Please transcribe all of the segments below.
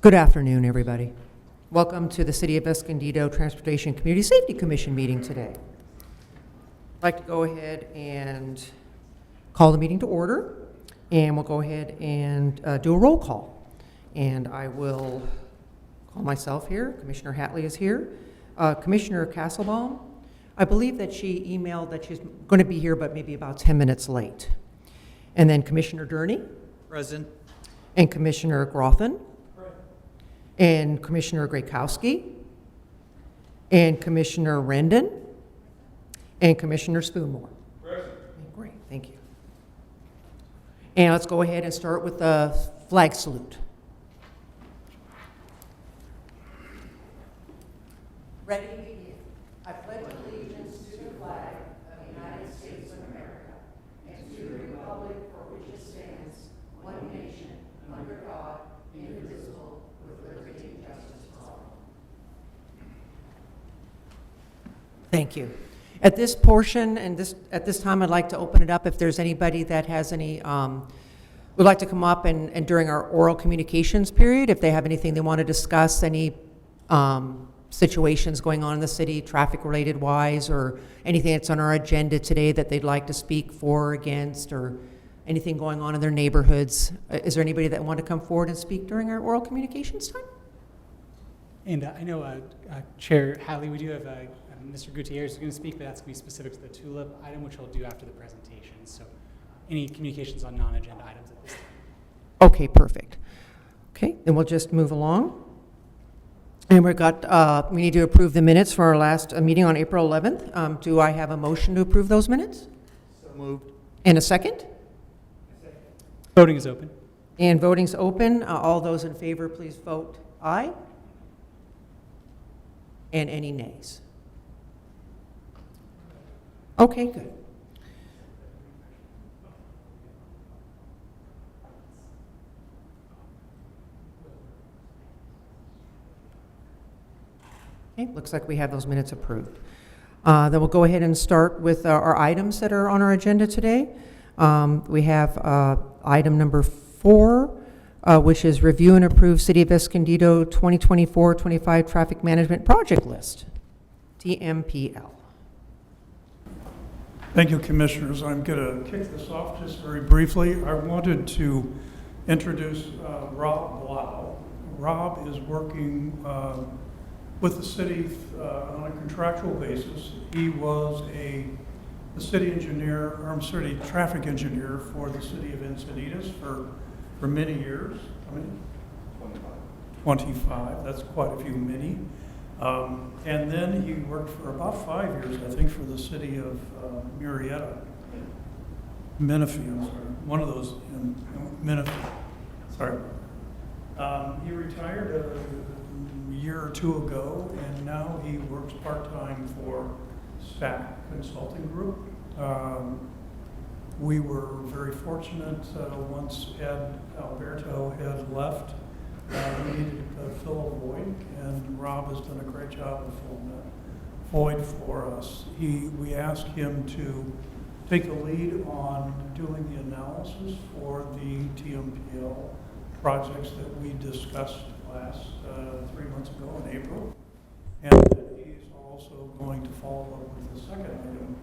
Good afternoon, everybody. Welcome to the City of Escondido Transportation Community Safety Commission meeting today. I'd like to go ahead and call the meeting to order, and we'll go ahead and do a roll call. And I will call myself here. Commissioner Hatley is here. Commissioner Castlebaum, I believe that she emailed that she's going to be here, but maybe about 10 minutes late. And then Commissioner Durney. Present. And Commissioner Groffin. And Commissioner Grakowski, and Commissioner Rendon, and Commissioner Spoonmore. Present. Great, thank you. And let's go ahead and start with the flag salute. Ready to begin. I pledge allegiance to the flag of the United States of America and to the republic for which it stands, one nation, under God, indivisible, with liberty and justice for all. Thank you. At this portion and at this time, I'd like to open it up if there's anybody that has any, would like to come up and during our oral communications period, if they have anything they want to discuss, any situations going on in the city, traffic-related wise, or anything that's on our agenda today that they'd like to speak for or against, or anything going on in their neighborhoods. Is there anybody that want to come forward and speak during our oral communications time? And I know Chair Hatley, we do have Mr. Gutierrez is going to speak, but that's going to be specific to the TULIP item, which he'll do after the presentation. So any communications on non-agenda items at this time. Okay, perfect. Okay, then we'll just move along. And we need to approve the minutes for our last meeting on April 11th. Do I have a motion to approve those minutes? So moved. And a second? Voting is open. And voting's open. All those in favor, please vote aye. And any nays? Okay, good. Okay, looks like we have those minutes approved. Then we'll go ahead and start with our items that are on our agenda today. We have item number 4, which is review and approve City of Escondido 2024-25 Traffic Management Project List, TMPL. Thank you, Commissioners. I'm going to kick this off just very briefly. I wanted to introduce Rob Blau. Rob is working with the city on a contractual basis. He was a city engineer, or city traffic engineer for the city of Encinitas for many years. I mean, 25. That's quite a few many. And then he worked for about 5 years, I think, for the city of Murrieta, Menifee, I'm sorry, one of those in Menifee. Sorry. He retired a year or two ago, and now he works part-time for Stack Consulting Group. We were very fortunate once Ed Alberto had left. We needed to fill a void, and Rob has done a great job of filling that void for us. We asked him to take the lead on doing the analysis for the TMPL projects that we discussed last 3 months ago in April. And he's also going to follow up with the second item,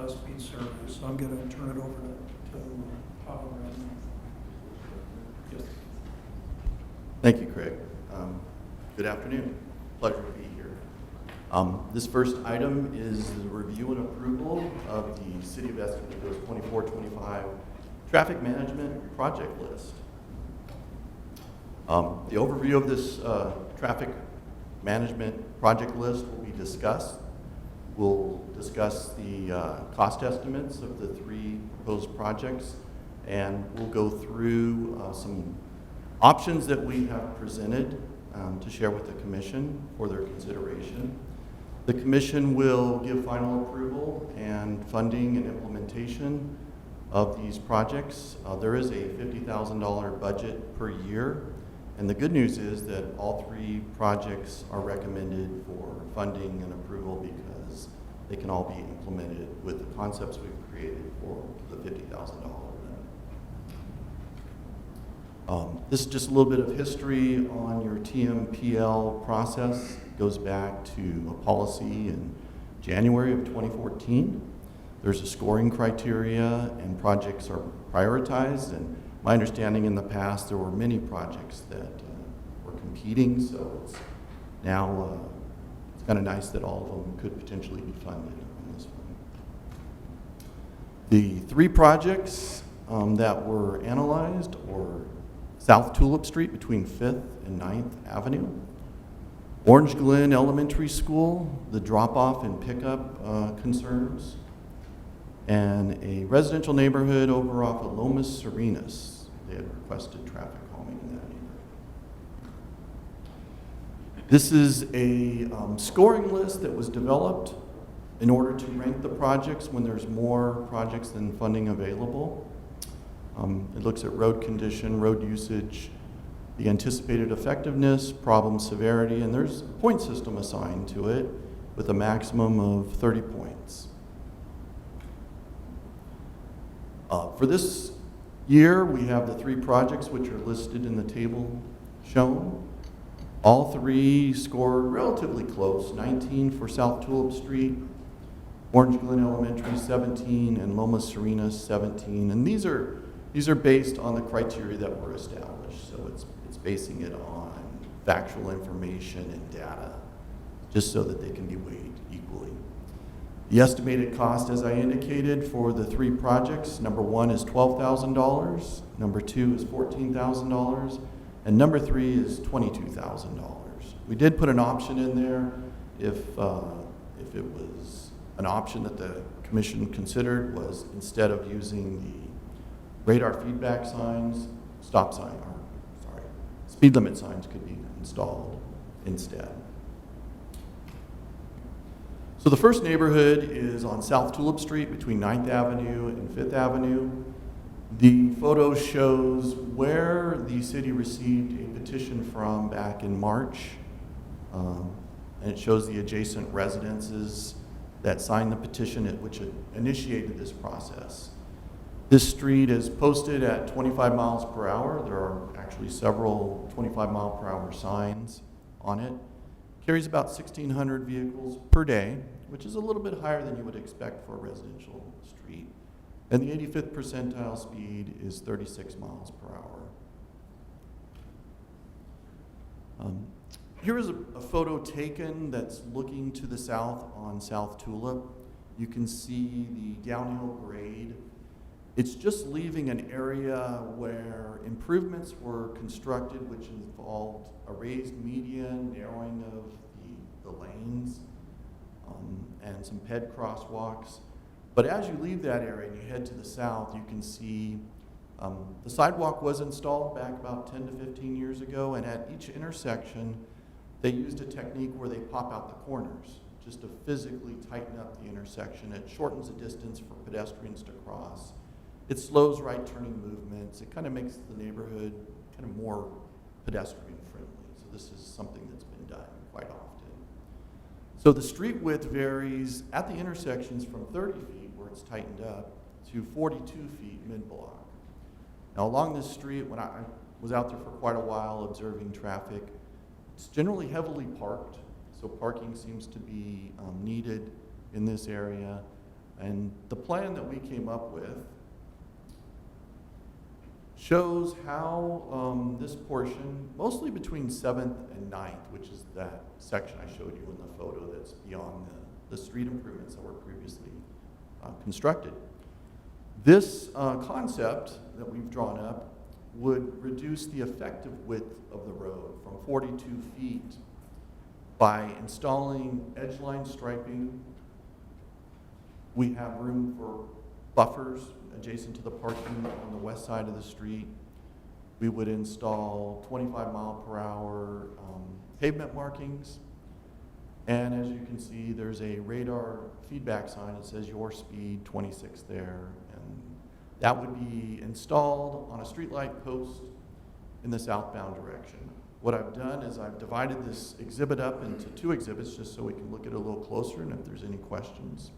speed survey. So I'm going to turn it over to Todd. Yes. Thank you, Craig. Good afternoon. Pleasure to be here. This first item is the review and approval of the City of Escondido's 24-25 Traffic Management Project List. The overview of this traffic management project list will be discussed. We'll discuss the cost estimates of the 3 proposed projects, and we'll go through some options that we have presented to share with the Commission for their consideration. The Commission will give final approval and funding and implementation of these projects. There is a $50,000 budget per year, and the good news is that all 3 projects are recommended for funding and approval because they can all be implemented with the concepts we've created for the $50,000 limit. This is just a little bit of history on your TMPL process. It goes back to a policy in January of 2014. There's a scoring criteria and projects are prioritized, and my understanding in the past there were many projects that were competing, so it's now it's kind of nice that all of them could potentially be funded on this one. The 3 projects that were analyzed were South Tulip Street between 5th and 9th Avenue, Orange Glen Elementary School, the drop-off and pickup concerns, and a residential neighborhood over off of Lomas Serenas. They had requested traffic calming in that neighborhood. This is a scoring list that was developed in order to rank the projects when there's more projects than funding available. It looks at road condition, road usage, the anticipated effectiveness, problem severity, and there's a point system assigned to it with a maximum of 30 points. For this year, we have the 3 projects which are listed in the table shown. All 3 scored relatively close, 19 for South Tulip Street, Orange Glen Elementary 17, and Lomas Serenas 17. And these are based on the criteria that were established. So it's basing it on factual information and data, just so that they can be weighed equally. The estimated cost, as I indicated, for the 3 projects, number 1 is $12,000, number 2 is $14,000, and number 3 is $22,000. We did put an option in there if it was an option that the commission considered, was instead of using the radar feedback signs, speed limit signs could be installed instead. So the first neighborhood is on South Tulip Street between 9th Avenue and 5th Avenue. The photo shows where the city received a petition from back in March, and it shows the adjacent residences that signed the petition which initiated this process. This street is posted at 25 miles per hour. There are actually several 25-mile-per-hour signs on it. Carries about 1,600 vehicles per day, which is a little bit higher than you would expect for a residential street. And the 85th percentile speed is 36 miles per hour. Here is a photo taken that's looking to the south on South Tulip. You can see the downhill grade. It's just leaving an area where improvements were constructed, which involved a raised median, narrowing of the lanes, and some ped crosswalks. But as you leave that area and you head to the south, you can see the sidewalk was installed back about 10 to 15 years ago, and at each intersection, they used a technique where they pop out the corners just to physically tighten up the intersection. It shortens the distance for pedestrians to cross. It slows right turning movements. It kind of makes the neighborhood kind of more pedestrian friendly. So this is something that's been done quite often. So the street width varies at the intersections from 30 feet, where it's tightened up, to 42 feet mid-block. Now along this street, when I was out there for quite a while observing traffic, it's generally heavily parked. So parking seems to be needed in this area. And the plan that we came up with shows how this portion, mostly between 7th and 9th, which is that section I showed you in the photo that's beyond the street improvements that were previously constructed. This concept that we've drawn up would reduce the effective width of the road from 42 feet by installing edgeline striping. We have room for buffers adjacent to the parking on the west side of the street. We would install 25 mile per hour pavement markings. And as you can see, there's a radar feedback sign that says your speed 26 there. And that would be installed on a streetlight post in the southbound direction. What I've done is I've divided this exhibit up into 2 exhibits just so we can look at it a little closer and if there's any questions.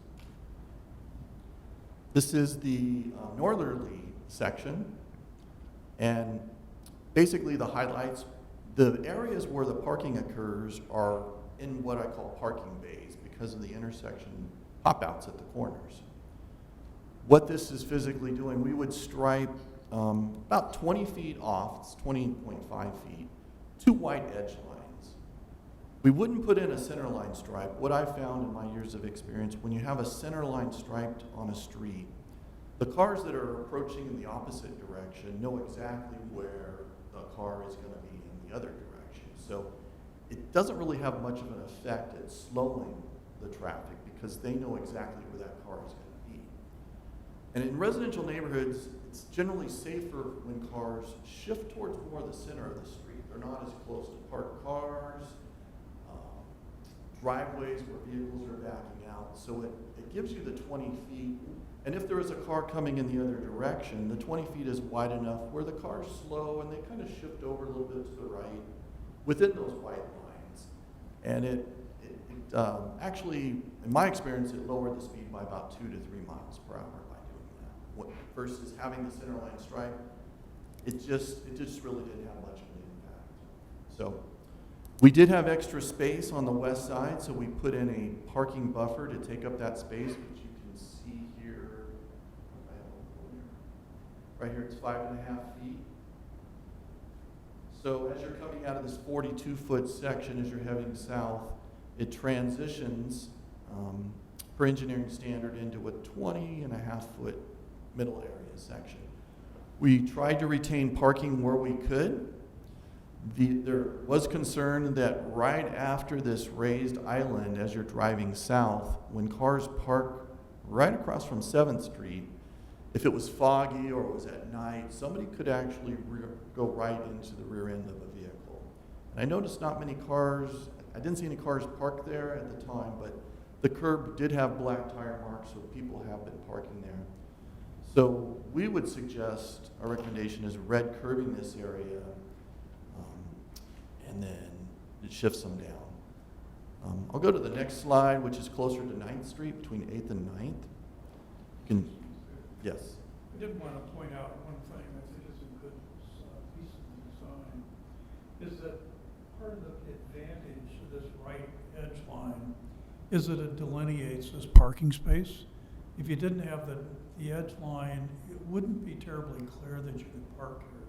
This is the northerly section, and Basically, the highlights, the areas where the parking occurs are in what I call parking bays because of the intersection pop-outs at the corners. What this is physically doing, we would stripe about 20 feet off, it's 20.5 feet, 2 white edge lines. We wouldn't put in a center line stripe. What I found in my years of experience, when you have a center line striped on a street, the cars that are approaching in the opposite direction know exactly where the car is going to be in the other direction. So it doesn't really have much of an effect at slowing the traffic because they know exactly where that car is going to be. And in residential neighborhoods, it's generally safer when cars shift towards more the center of the street. They're not as close to parked cars, driveways where vehicles are backing out. So it gives you the 20 feet. And if there is a car coming in the other direction, the 20 feet is wide enough where the cars slow and they kind of shift over a little bit to the right within those white lines. And it actually, in my experience, it lowered the speed by about 2 to 3 miles per hour by doing that. Versus having the center line stripe, it just really didn't have much of an impact. So we did have extra space on the west side, so we put in a parking buffer to take up that space, which you can see here. Right here, it's 5.5 feet. So as you're coming out of this 42-foot section, as you're heading south, it transitions per engineering standard into a 20.5-foot middle area section. We tried to retain parking where we could. There was concern that right after this raised island, as you're driving south, when cars park right across from 7th Street, if it was foggy or it was at night, somebody could actually go right into the rear end of a vehicle. And I noticed not many cars, I didn't see any cars parked there at the time, but the curb did have black tire marks, so people have been parking there. So we would suggest, our recommendation is red curbing this area, and then it shifts them down. I'll go to the next slide, which is closer to 9th Street, between 8th and 9th. Yes. I did want to point out one thing I think is a good piece of design, is that part of the advantage of this right edge line is that it delineates this parking space. If you didn't have the edge line, it wouldn't be terribly clear that you could park here.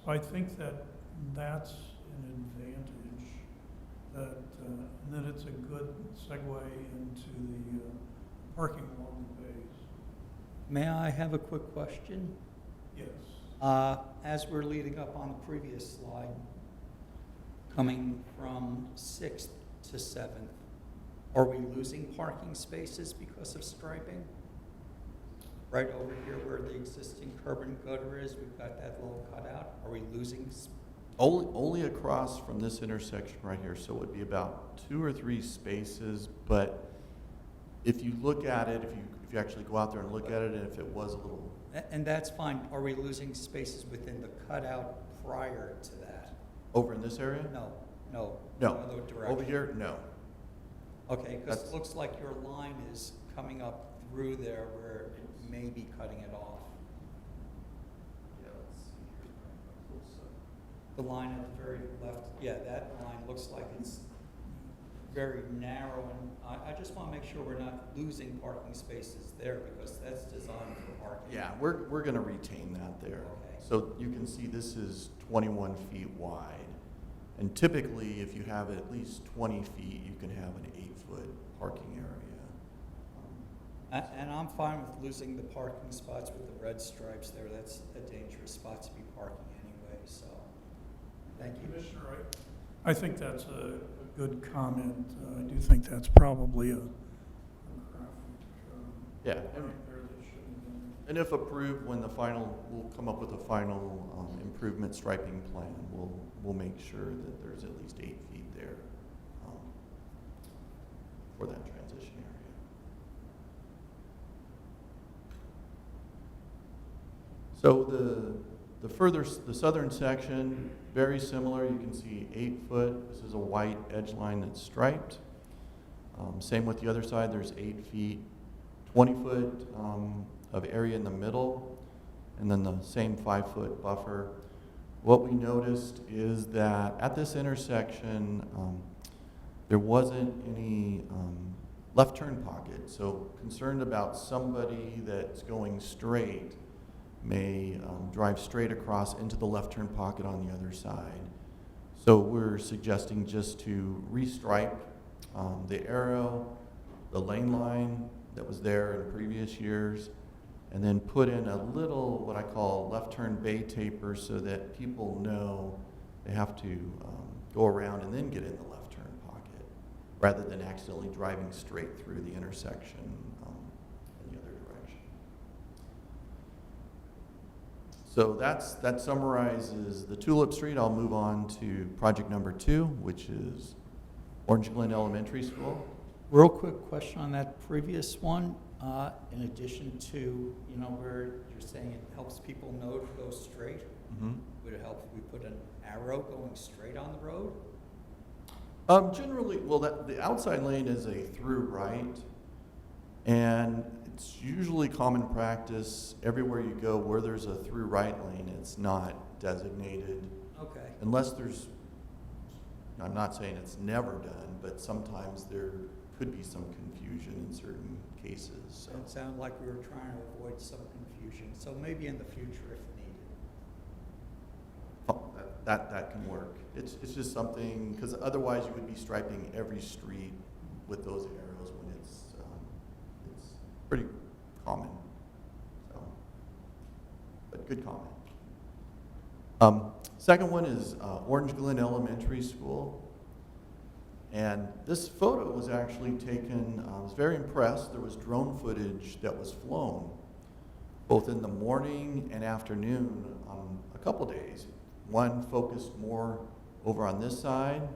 So I think that that's an advantage, that and then it's a good segue into the parking along the bays. May I have a quick question? Yes. As we're leading up on the previous slide, coming from 6th to 7th, are we losing parking spaces because of striping? Right over here where the existing curb and gutter is, we've got that little cutout. Are we losing? Only across from this intersection right here, so it would be about 2 or 3 spaces, but if you look at it, if you actually go out there and look at it, and if it was a little... And that's fine. Are we losing spaces within the cutout prior to that? Over in this area? No. No. The other direction. Over here? No. Okay, because That's- it looks like your line is coming up through there where it may be cutting it off. Yeah, let's see here. The line at the very left, yeah, that line looks like it's very narrow, and I just want to make sure we're not losing parking spaces there because that's designed for parking. Yeah, we're going to retain that there. Okay. So you can see this is 21 feet wide. And typically, if you have at least 20 feet, you can have an 8-foot parking area. And I'm fine with losing the parking spots with the red stripes there. That's a dangerous spot to be parking anyway, so, thank you. Commissioner, I think that's a good comment. I do think that's probably a graphic Yeah. point there that should have been. And if approved, when we'll come up with a final improvement striping plan. We'll make sure that there's at least 8 feet there for that transition area. So the southern section, very similar. You can see 8 foot. This is a white edge line that's striped. Same with the other side. There's 8 feet, 20 foot of area in the middle, and then the same 5-foot buffer. what we noticed is that at this intersection, there wasn't any left turn pocket. So concerned about somebody that's going straight may drive straight across into the left turn pocket on the other side. So we're suggesting just to restripe the arrow, the lane line that was there in previous years, and then put in a little, what I call left turn bay taper, so that people know they have to go around and then get in the left turn pocket, rather than accidentally driving straight through the intersection in the other direction. So that summarizes the Tulip Street. I'll move on to project number 2, which is Orange Glen Elementary School. Real quick question on that previous one. In addition to, where you're saying it helps people know to go straight, would it help if we put an arrow going straight on the road? Generally, well, the outside lane is a through right, and it's usually common practice everywhere you go where there's a through right lane, it's not designated. Okay. Unless there's, I'm not saying it's never done, but sometimes there could be some confusion in certain cases. So It sounded like we were trying to avoid some confusion, so maybe in the future if needed. oh, that can work. It's just something, because otherwise you would be striping every street with those arrows when it's pretty common. So, but good comment. Second one is Orange Glen Elementary School. And this photo was actually taken, I was very impressed. There was drone footage that was flown both in the morning and afternoon on a couple days. One focused more over on this side,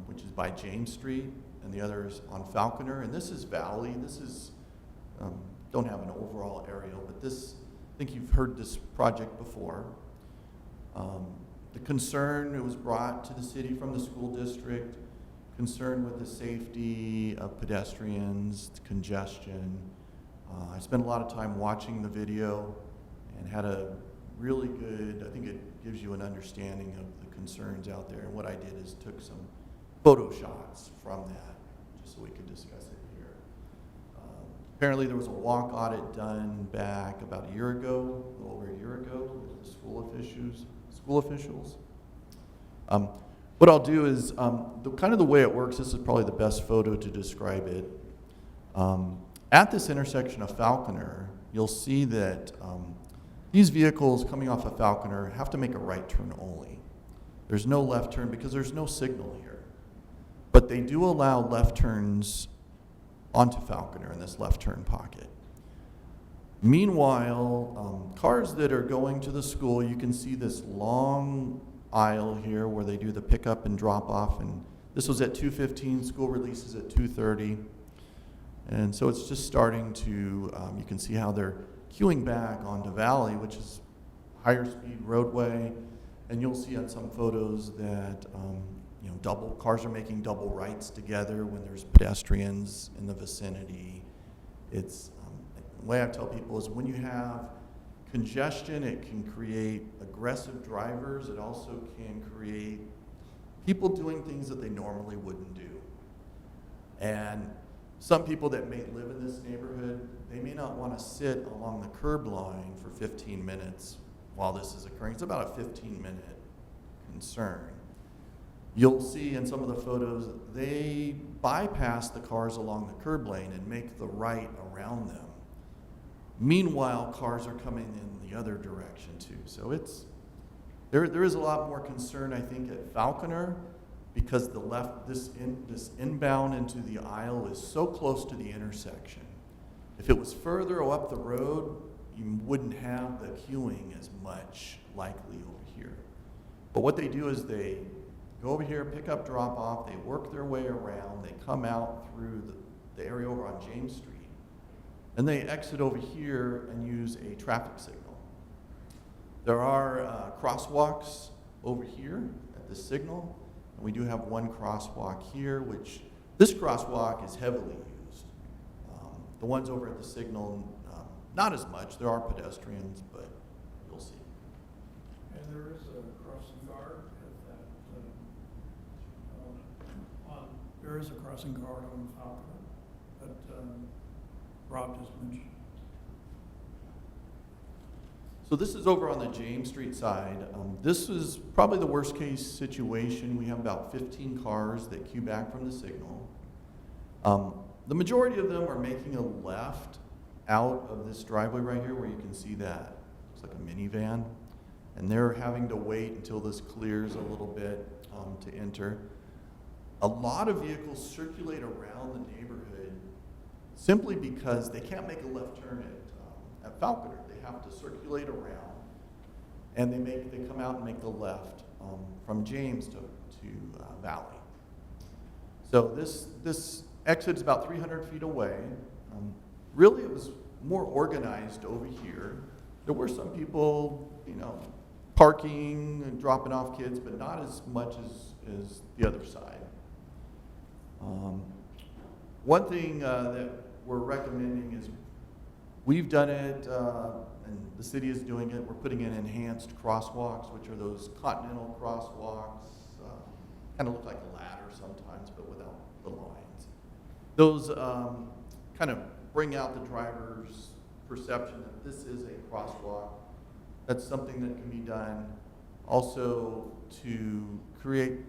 which is by James Street, and the other is on Falconer. And this is Valley. This is, don't have an overall aerial, but this, I think you've heard this project before. The concern, it was brought to the city from the school district, concern with the safety of pedestrians, congestion. I spent a lot of time watching the video and had a really good, I think it gives you an understanding of the concerns out there. And what I did is took some photo shots from that, just so we could discuss it here. Apparently there was a walk audit done back about a year ago, a little over a year ago, with the school officials. What I'll do is, kind of the way it works, this is probably the best photo to describe it. At this intersection of Falconer, you'll see that these vehicles coming off of Falconer have to make a right turn only. There's no left turn because there's no signal here. But they do allow left turns onto Falconer in this left turn pocket. Meanwhile, cars that are going to the school, you can see this long aisle here where they do the pickup and drop off, and this was at 2:15, school releases at 2:30, and so it's just starting to, you can see how they're queuing back onto Valley, which is higher speed roadway, and you'll see on some photos that cars are making double rights together when there's pedestrians in the vicinity. It's the way I tell people is when you have congestion, it can create aggressive drivers. It also can create people doing things that they normally wouldn't do. And some people that may live in this neighborhood, they may not want to sit along the curb line for 15 minutes while this is occurring. It's about a 15-minute concern. You'll see in some of the photos, they bypass the cars along the curb lane and make the right around them. Meanwhile, cars are coming in the other direction too. So there is a lot more concern, I think, at Falconer because this inbound into the aisle is so close to the intersection. If it was further up the road, you wouldn't have the queuing as much likely over here. But what they do is they go over here, pick up, drop off, they work their way around, they come out through the area over on James Street, and they exit over here and use a traffic signal. There are crosswalks over here at the signal, and we do have one crosswalk here, which this crosswalk is heavily used. The ones over at the signal, not as much. There are pedestrians, but you'll see. And there is a crossing guard there is a crossing guard on Falcon that Rob just mentioned. So this is over on the James Street side. This is probably the worst case situation. We have about 15 cars that queue back from the signal. The majority of them are making a left out of this driveway right here where you can see that. It's like a minivan. And they're having to wait until this clears a little bit to enter. A lot of vehicles circulate around the neighborhood simply because they can't make a left turn at Falconer. They have to circulate around, and they come out and make the left from James to Valley. So this exit's about 300 feet away. Really, it was more organized over here. There were some people, parking and dropping off kids, but not as much as the other side. One thing that we're recommending is we've done it, and the city is doing it. We're putting in enhanced crosswalks, which are those continental crosswalks, kind of look like a ladder sometimes, but without the lines. Those kind of bring out the driver's perception that this is a crosswalk. That's something that can be done. Also, to create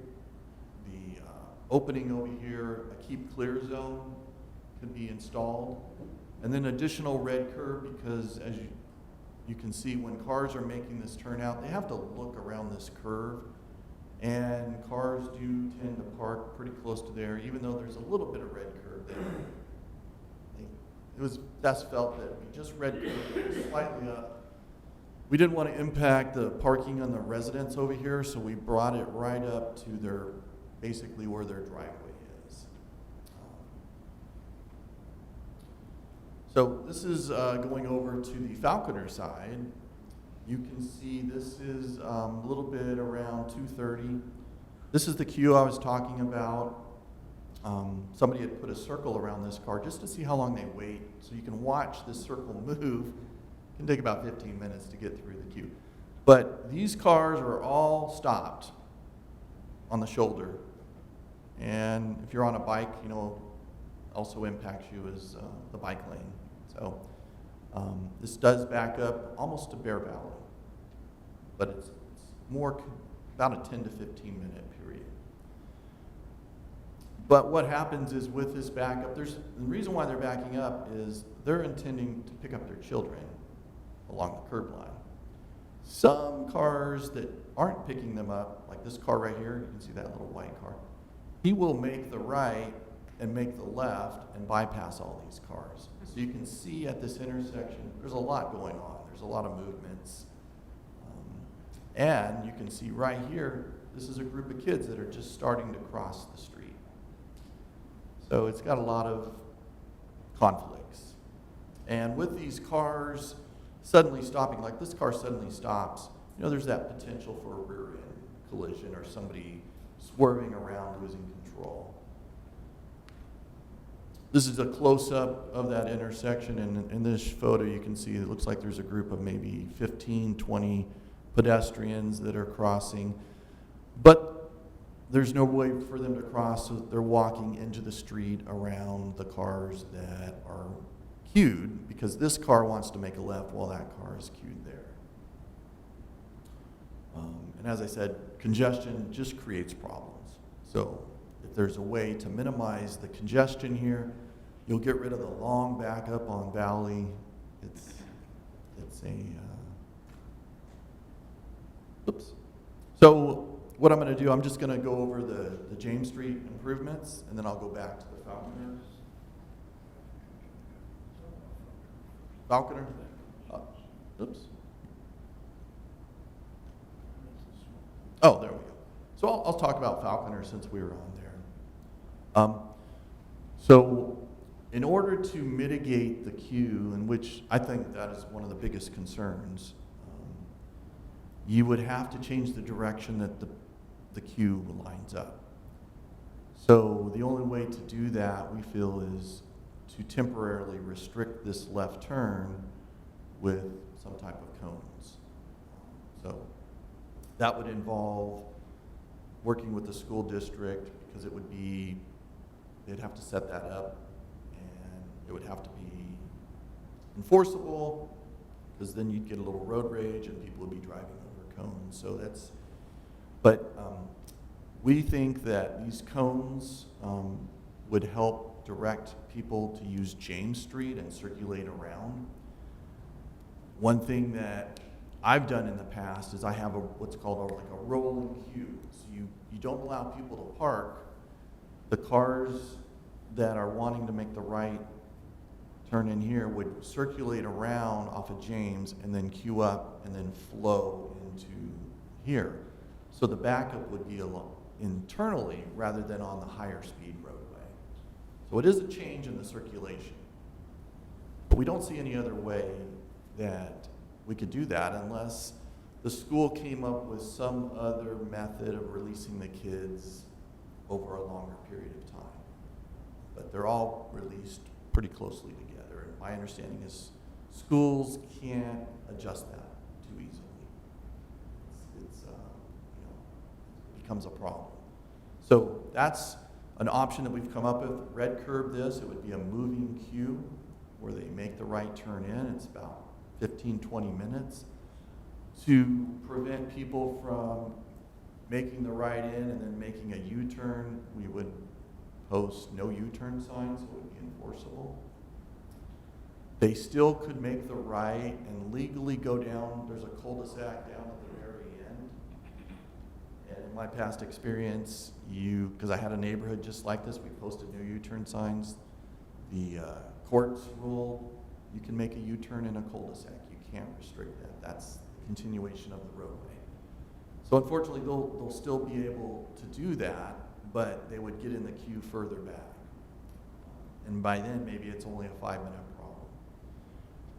the opening over here, a keep clear zone could be installed. And then additional red curb, because as you can see, when cars are making this turnout, they have to look around this curve. And cars do tend to park pretty close to there, even though there's a little bit of red curb there. It was best felt that we just red curb slightly up. We didn't want to impact the parking on the residents over here, so we brought it right up to basically where their driveway is. So this is going over to the Falconer side. You can see this is a little bit around 2:30. This is the queue I was talking about. Somebody had put a circle around this car just to see how long they wait. So you can watch this circle move. It can take about 15 minutes to get through the queue. But these cars are all stopped on the shoulder. And if you're on a bike, also impacts you is the bike lane. So this does back up almost to Bear Valley. But it's more about a 10 to 15 minute period. But what happens is with this backup, the reason why they're backing up is they're intending to pick up their children along the curb line. Some cars that aren't picking them up, like this car right here, you can see that little white car, he will make the right and make the left and bypass all these cars. So you can see at this intersection, there's a lot going on. There's a lot of movements. And you can see right here, this is a group of kids that are just starting to cross the street. So it's got a lot of conflicts. And with these cars suddenly stopping, like this car suddenly stops, there's that potential for a rear end collision or somebody swerving around, losing control. This is a close-up of that intersection, and in this photo you can see it looks like there's a group of maybe 15, 20 pedestrians that are crossing. But there's no way for them to cross, so they're walking into the street around the cars that are queued, because this car wants to make a left while that car is queued there. And as I said, congestion just creates problems. So if there's a way to minimize the congestion here, you'll get rid of the long backup on Valley. It's oops. So what I'm going to do, I'm just going to go over the James Street improvements, and then I'll go back to the Falconer. Falconer? Oops. Oh, there we go. So I'll talk about Falconer since we were on there. So in order to mitigate the queue, in which I think that is one of the biggest concerns, you would have to change the direction that the queue lines up. So the only way to do that, we feel, is to temporarily restrict this left turn with some type of cones. So That would involve working with the school district, because it would be, they'd have to set that up, and it would have to be enforceable, because then you'd get a little road rage and people would be driving over cones. So that's, but we think that these cones would help direct people to use James Street and circulate around. One thing that I've done in the past is I have what's called like a rolling queue. So you don't allow people to park. The cars that are wanting to make the right turn in here would circulate around off of James and then queue up and then flow into here. So the backup would be along internally rather than on the higher speed roadway. So it is a change in the circulation. But we don't see any other way that we could do that unless the school came up with some other method of releasing the kids over a longer period of time. But they're all released pretty closely together. And my understanding is schools can't adjust that too easily. It's it becomes a problem. So that's an option that we've come up with. Red curb this, it would be a moving queue where they make the right turn in. It's about 15, 20 minutes to prevent people from making the right in and then making a U-turn. We would post no U-turn signs, so it would be enforceable. They still could make the right and legally go down. There's a cul-de-sac down at the very end. And in my past experience, because I had a neighborhood just like this, we posted no U-turn signs. The courts ruled you can make a U-turn in a cul-de-sac. You can't restrict that. That's the continuation of the roadway. So unfortunately, they'll still be able to do that, but they would get in the queue further back. And by then, maybe it's only a 5-minute problem.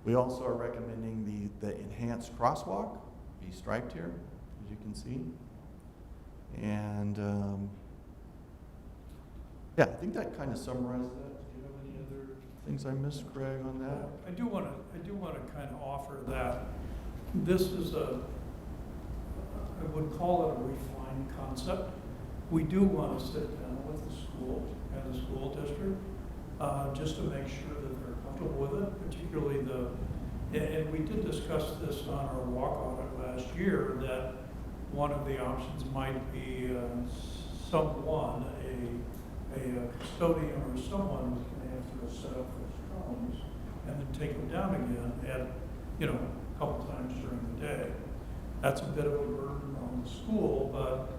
We also are recommending the enhanced crosswalk be striped here, as you can see. And yeah, I think that kind of summarizes that. Do you have any other things I missed, Craig, on that? I do want to kind of offer that this is I would call it a refined concept. We do want to sit down with the school and the school district just to make sure that they're comfortable with it, particularly and we did discuss this on our walk audit last year, that one of the options might be someone, a custodian or someone who's going to have to set up those cones and then take them down again at, a couple times during the day. That's a bit of a burden on the school, but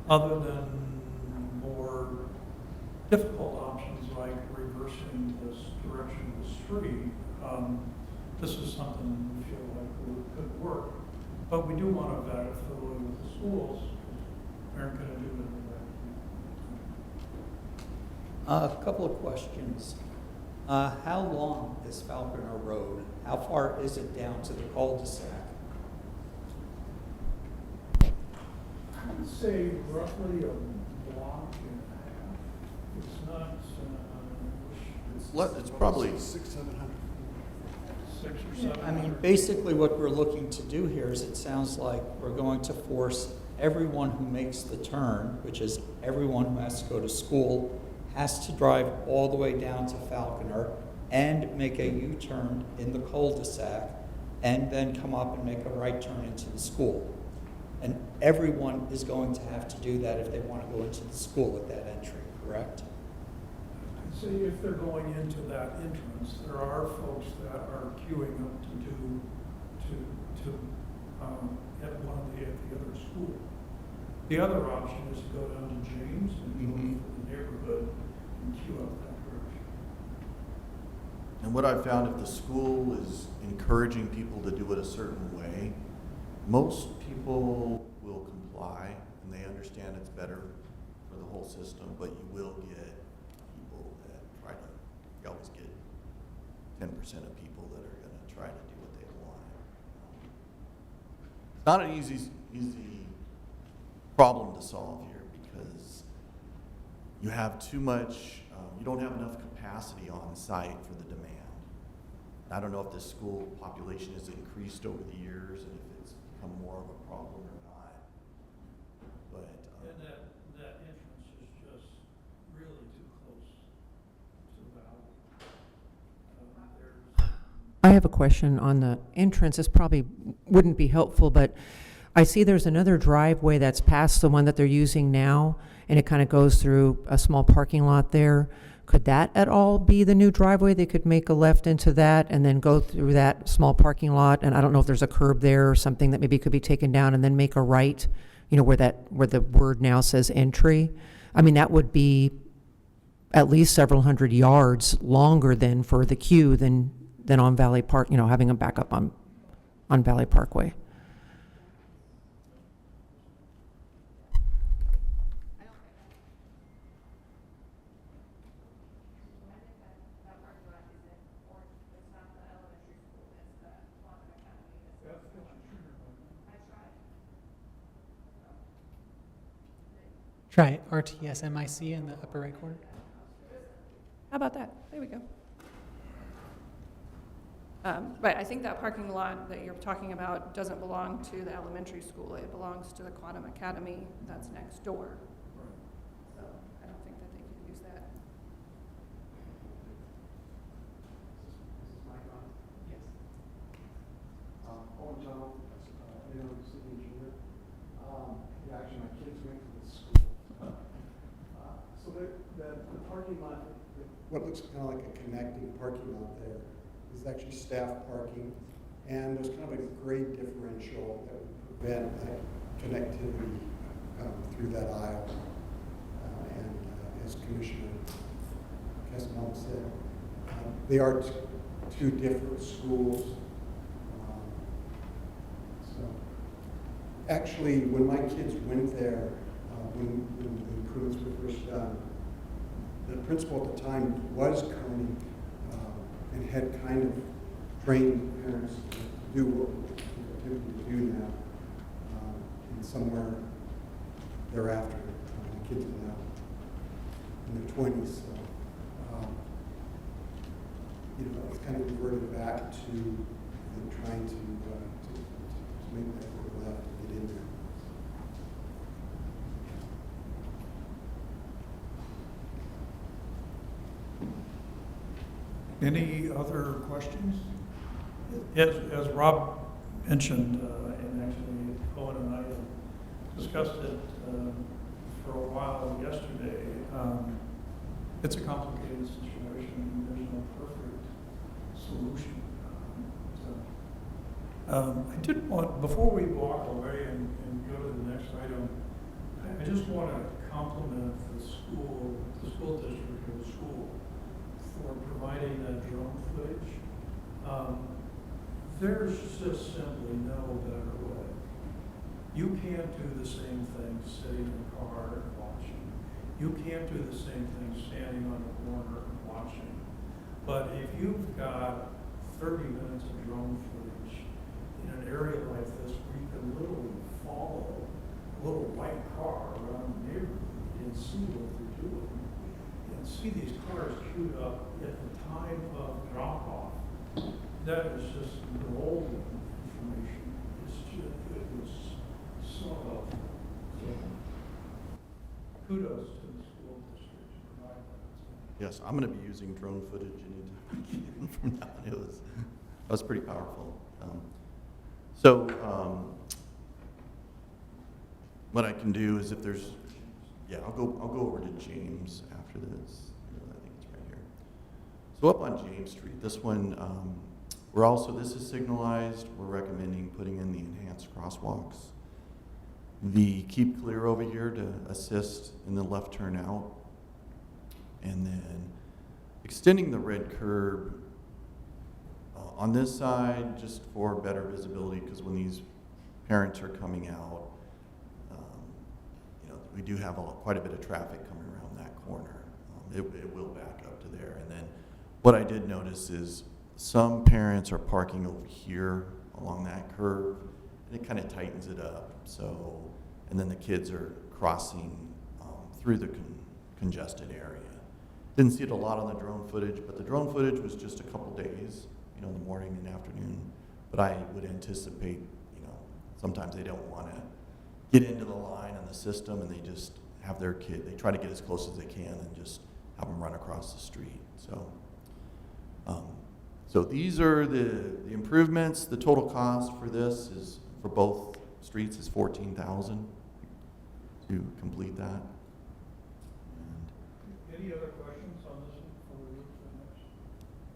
other than more difficult options like reversing this direction of the street, this is something we feel like could work. But we do want to vet it thoroughly with the schools. We aren't going to do it A couple of questions. How long is Falconer Road? How far is it down to the cul-de-sac? I would say roughly a block and a half. It's not. It's probably 600, 700. 6 or 7. I mean, basically what we're looking to do here is it sounds like we're going to force everyone who makes the turn, which is everyone who has to go to school, has to drive all the way down to Falconer and make a U-turn in the cul-de-sac and then come up and make a right turn into the school. And everyone is going to have to do that if they want to go into the school at that entry, correct? I'd say if they're going into that entrance, there are folks that are queuing up to at one of the other school. The other option is to go down to James and go into the neighborhood and queue up that direction. And what I've found, if the school is encouraging people to do it a certain way, most people will comply and they understand it's better for the whole system, but you will get people that you always get 10% of people that are going to try to do what they want. It's not an easy problem to solve here because you have too much, you don't have enough capacity on site for the demand. I don't know if the school population has increased over the years and if it's become more of a problem or not. have a question on the entrance. This probably wouldn't be helpful, but I see there's another driveway that's past the one that they're using now, and it kind of goes through a small parking lot there. Could that at all be the new driveway? They could make a left into that and then go through that small parking lot, and I don't know if there's a curb there or something that maybe could be taken down and then make a right, you know, where the word now says entry. I mean, that would be at least several hundred yards longer than for the queue than on Valley Park, you know, having them back up on Valley Parkway. Try RTSMIC in the upper right corner. How about that? There we go. Right, I think that parking lot that you're talking about doesn't belong to the elementary school. It belongs to the Quantum Academy that's next door. So I don't think that they could use that. Owen John, city engineer. Yeah, actually, my kids went to this school. So the parking lot, what looks kind of like a connecting parking lot there, is actually staff parking, and there's kind of a grade differential that would prevent that connectivity through that aisle. And as Commissioner Casanova said, they are two different schools. Actually, when my kids went there, when the improvements were first done, the principal at the time was coming and had kind of trained parents to do what we're attempting to do now. And somewhere thereafter, the kids are now in their 20s. So, it's kind of reverted back to trying to make that go left and get in there. Any other questions? As Rob mentioned, and actually Owen and I discussed it for a while yesterday, it's a complicated situation. There's no perfect solution. I did want, before we walk away and go to the next item, I just want to compliment the school district or the school for providing that drone footage. There's just simply no better way. You can't do the same thing sitting in a car and watching. You can't do the same thing standing on a corner and watching. But if you've got 30 minutes of drone footage in an area like this where you can literally follow a little white car around the neighborhood and see what they're doing, and see these cars queued up at the time of drop-off, that is just golden information. It was so helpful. So, kudos to the school district to provide that. Yes, I'm going to be using drone footage anytime I can from now on. It was pretty powerful. What I can do is if there's, I'll go over to James after this. I think it's right here. So up on James Street, this one, this is signalized. We're recommending putting in the enhanced crosswalks. The keep clear over here to assist in the left turn out. And then extending the red curb on this side just for better visibility, because when these parents are coming out, we do have quite a bit of traffic coming around that corner. It will back up to there. And then what I did notice is some parents are parking over here along that curve, and it kind of tightens it up. So, and then the kids are crossing through the congested area. Didn't see it a lot on the drone footage, but the drone footage was just a couple days, the morning and afternoon. But I would anticipate, sometimes they don't want to get into the line on the system, and they just have their kid, they try to get as close as they can and just have them run across the street. So So these are the improvements. The total cost for this is, for both streets, is $14,000 to complete that. Any other questions on this one before we move to the next?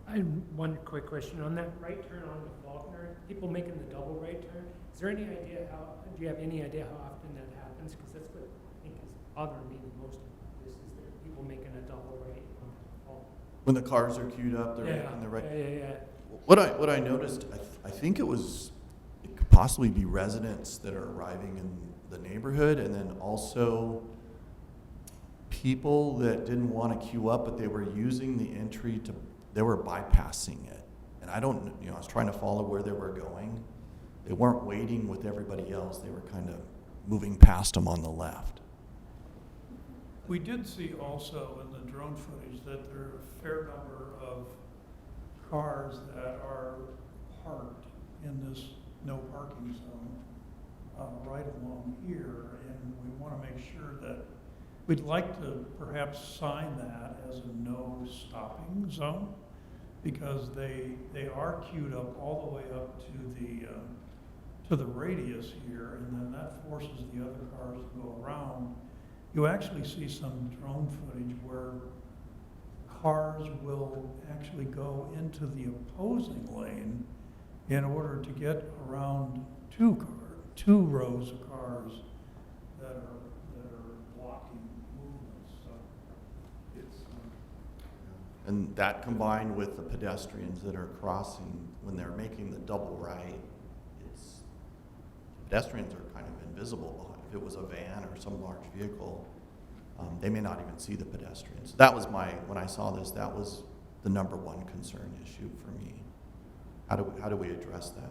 I have one quick question on that right turn on the Faulkner, people making the double right turn. Is there any idea do you have any idea how often that happens? Because that's what I think is bothering me the most about this, is there people making a double right on the Faulkner. When the cars are queued up, they're Yeah, making the right. yeah. What I noticed, I think it could possibly be residents that are arriving in the neighborhood, and then also people that didn't want to queue up, but they were using the entry they were bypassing it. And I was trying to follow where they were going. They weren't waiting with everybody else. They were kind of moving past them on the left. We did see also in the drone footage that there are a fair number of cars that are parked in this no parking zone right along here, and we want to make sure that we'd like to perhaps sign that as a no stopping zone, because they are queued up all the way up to the radius here, and then that forces the other cars to go around. You actually see some drone footage where cars will actually go into the opposing lane in order to get around two rows of cars that are blocking movements. So it's And that combined with the pedestrians that are crossing when they're making the double right, pedestrians are kind of invisible behind. If it was a van or some large vehicle, they may not even see the pedestrians. That was when I saw this, that was the number one concern issue for me. How do we address that?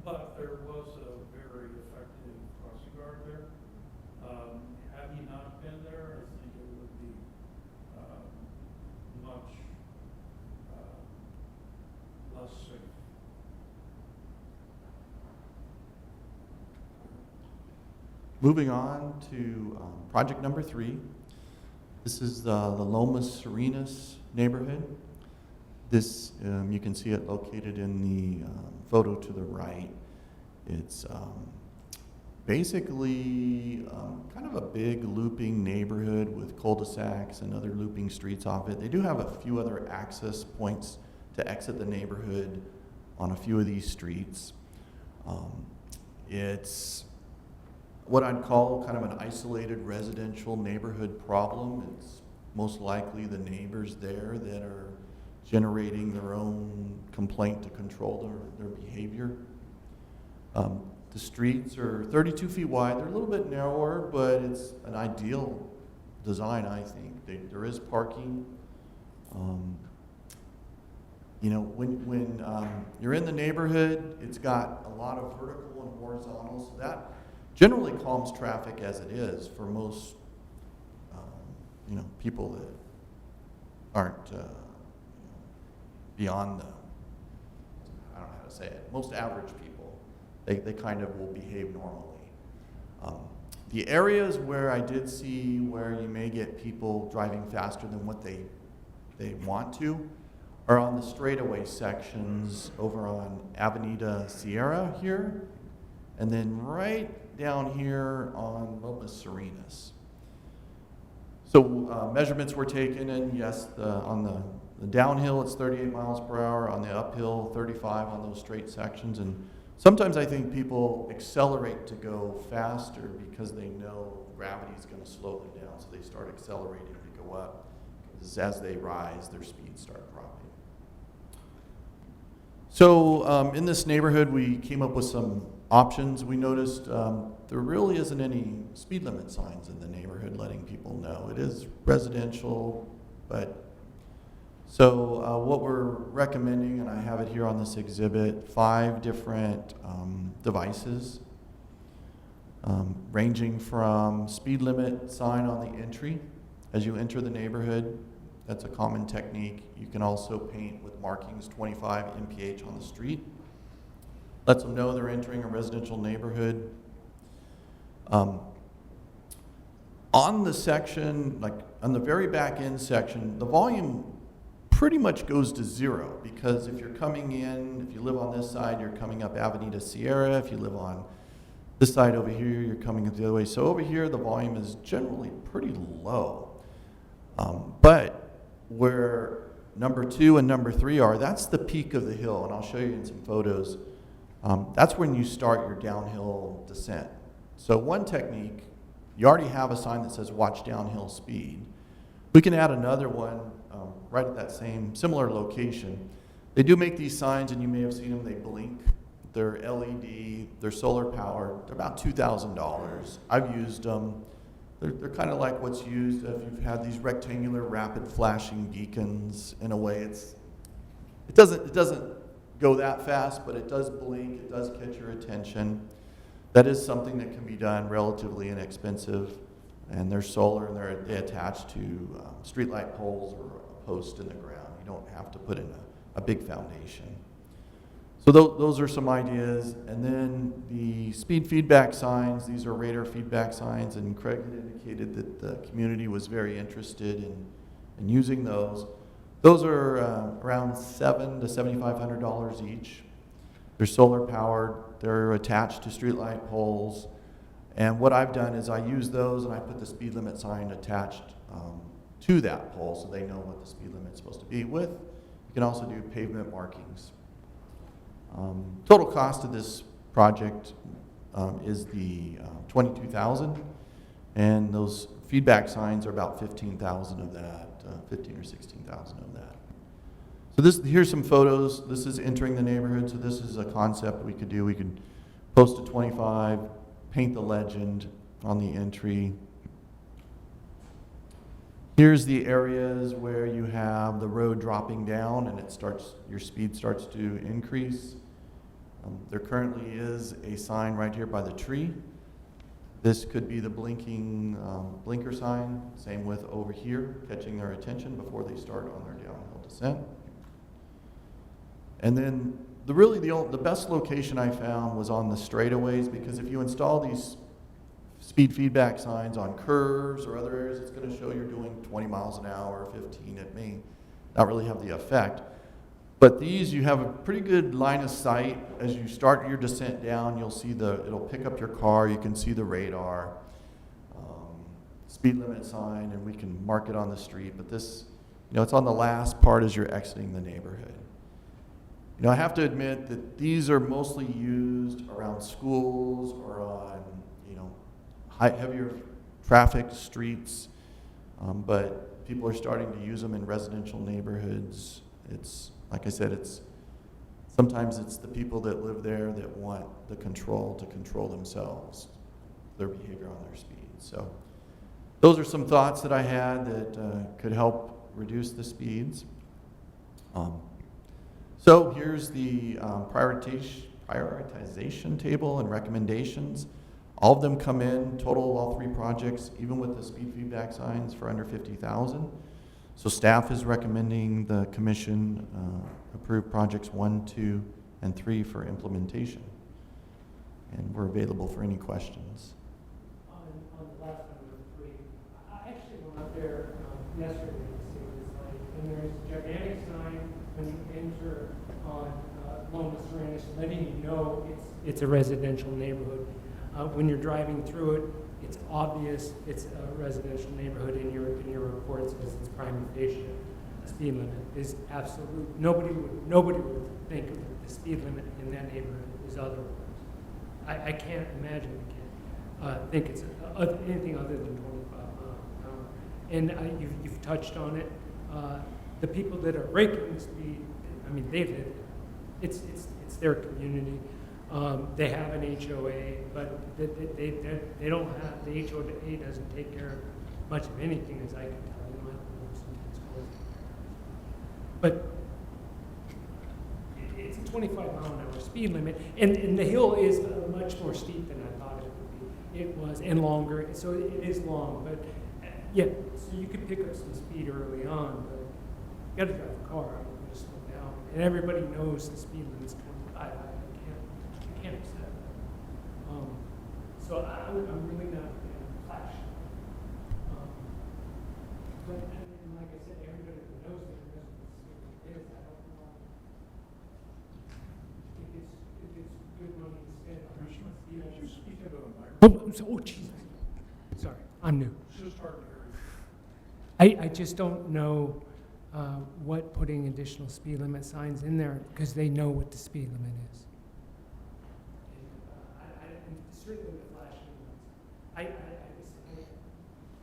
But there was a very effective crossing guard there. Had he not been there, I think it would be much less safe. Moving on to project number 3. This is the Lomas Serenas neighborhood. This, you can see it located in the photo to the right. It's basically kind of a big looping neighborhood with cul-de-sacs and other looping streets off it. They do have a few other access points to exit the neighborhood on a few of these streets. It's what I'd call kind of an isolated residential neighborhood problem. It's most likely the neighbors there that are generating their own complaint to control their behavior. The streets are 32 feet wide. They're a little bit narrower, but it's an ideal design, I think. There is parking. When you're in the neighborhood, it's got a lot of vertical and horizontal, so that generally calms traffic as it is for most, people that aren't beyond I don't know how to say it, most average people. They kind of will behave normally. The areas where I did see where you may get people driving faster than what they want to are on the straightaway sections over on Avenida Sierra here, and then right down here on Lomas Serenas. So measurements were taken, and yes, on the downhill it's 38 miles per hour, on the uphill 35 on those straight sections, and sometimes I think people accelerate to go faster because they know gravity is going to slow them down, so they start accelerating to go up. Because as they rise, their speeds start dropping. So in this neighborhood, we came up with some options. We noticed there really isn't any speed limit signs in the neighborhood letting people know. It is residential, but so what we're recommending, and I have it here on this exhibit, 5 different devices ranging from speed limit sign on the entry as you enter the neighborhood. That's a common technique. You can also paint with markings 25 mph on the street. Lets them know they're entering a residential neighborhood. On the section, like on the very back end section, the volume pretty much goes to zero, because if you're coming in, if you live on this side, you're coming up Avenida Sierra. If you live on this side over here, you're coming the other way. So over here, the volume is generally pretty low. But where number 2 and number 3 are, that's the peak of the hill, and I'll show you in some photos. That's when you start your downhill descent. So one technique, you already have a sign that says watch downhill speed. We can add another one right at that same similar location. They do make these signs, and you may have seen them. They blink. They're LED. They're solar powered. They're about $2,000. I've used them. They're kind of like what's used if you've had these rectangular rapid flashing beacons. In a way, it doesn't go that fast, but it does blink. It does catch your attention. That is something that can be done relatively inexpensive, and they're solar, and they attach to streetlight poles or a post in the ground. You don't have to put in a big foundation. So those are some ideas. And then the speed feedback signs, these are radar feedback signs, and Craig had indicated that the community was very interested in using those. Those are around $700 to $7,500 each. They're solar powered. They're attached to streetlight poles. And what I've done is I use those, and I put the speed limit sign attached to that pole, so they know what the speed limit is supposed to be with. You can also do pavement markings. Total cost of this project is the $22,000, and those feedback signs are about $15,000 of that, 15 or 16,000 of that. So here's some photos. This is entering the neighborhood, so this is a concept we could do. We could post a 25, paint the legend on the entry. Here's the areas where you have the road dropping down, and your speed starts to increase. There currently is a sign right here by the tree. This could be the blinking blinker sign. Same with over here, catching their attention before they start on their downhill descent. And then the best location I found was on the straightaways, because if you install these speed feedback signs on curves or other areas, it's going to show you're doing 20 miles an hour, 15. It may not really have the effect. But these, you have a pretty good line of sight. As you start your descent down, you'll see it'll pick up your car. You can see the radar, speed limit sign, and we can mark it on the street. But this, it's on the last part as you're exiting the neighborhood. I have to admit that these are mostly used around schools or on, heavier traffic streets, but people are starting to use them in residential neighborhoods. Like I said, sometimes it's the people that live there that want the control to control themselves, their behavior on their speed. So those are some thoughts that I had that could help reduce the speeds. So here's the prioritization table and recommendations. All of them come in, total all 3 projects, even with the speed feedback signs, for under $50,000. So staff is recommending the commission approve projects 1, 2, and 3 for implementation. And we're available for any questions. On the last one, 3, I actually went out there yesterday to see what it's like, and there's a gigantic sign when you enter on Loma Serenas, letting you know it's a residential neighborhood. When you're driving through it, it's obvious it's a residential neighborhood in your reports because it's prima facie. The speed limit is absolute. Nobody would think of the speed limit in that neighborhood is otherwise. I can't imagine. I can't think it's anything other than 25 miles an hour. And you've touched on it. The people that are breaking the speed, I mean, they live it. It's their community. They have an HOA, but they don't have, the HOA doesn't take care of much of anything, as I can tell. You don't have to know something's close. But it's a 25 mile an hour speed limit, and the hill is much more steep than I thought it would be. It was, and longer, so it is long, but yeah, so you could pick up some speed early on, but you gotta drive a car, you just slow down. And everybody knows the speed limit's 25. I can't accept that. So I'm really not a fan of flash. But and like I said, everybody knows that Sorry, I'm new. It's just hard to hear you. I just don't know what putting additional speed limit signs in there, because they know what the speed limit is. And certainly the flashing ones.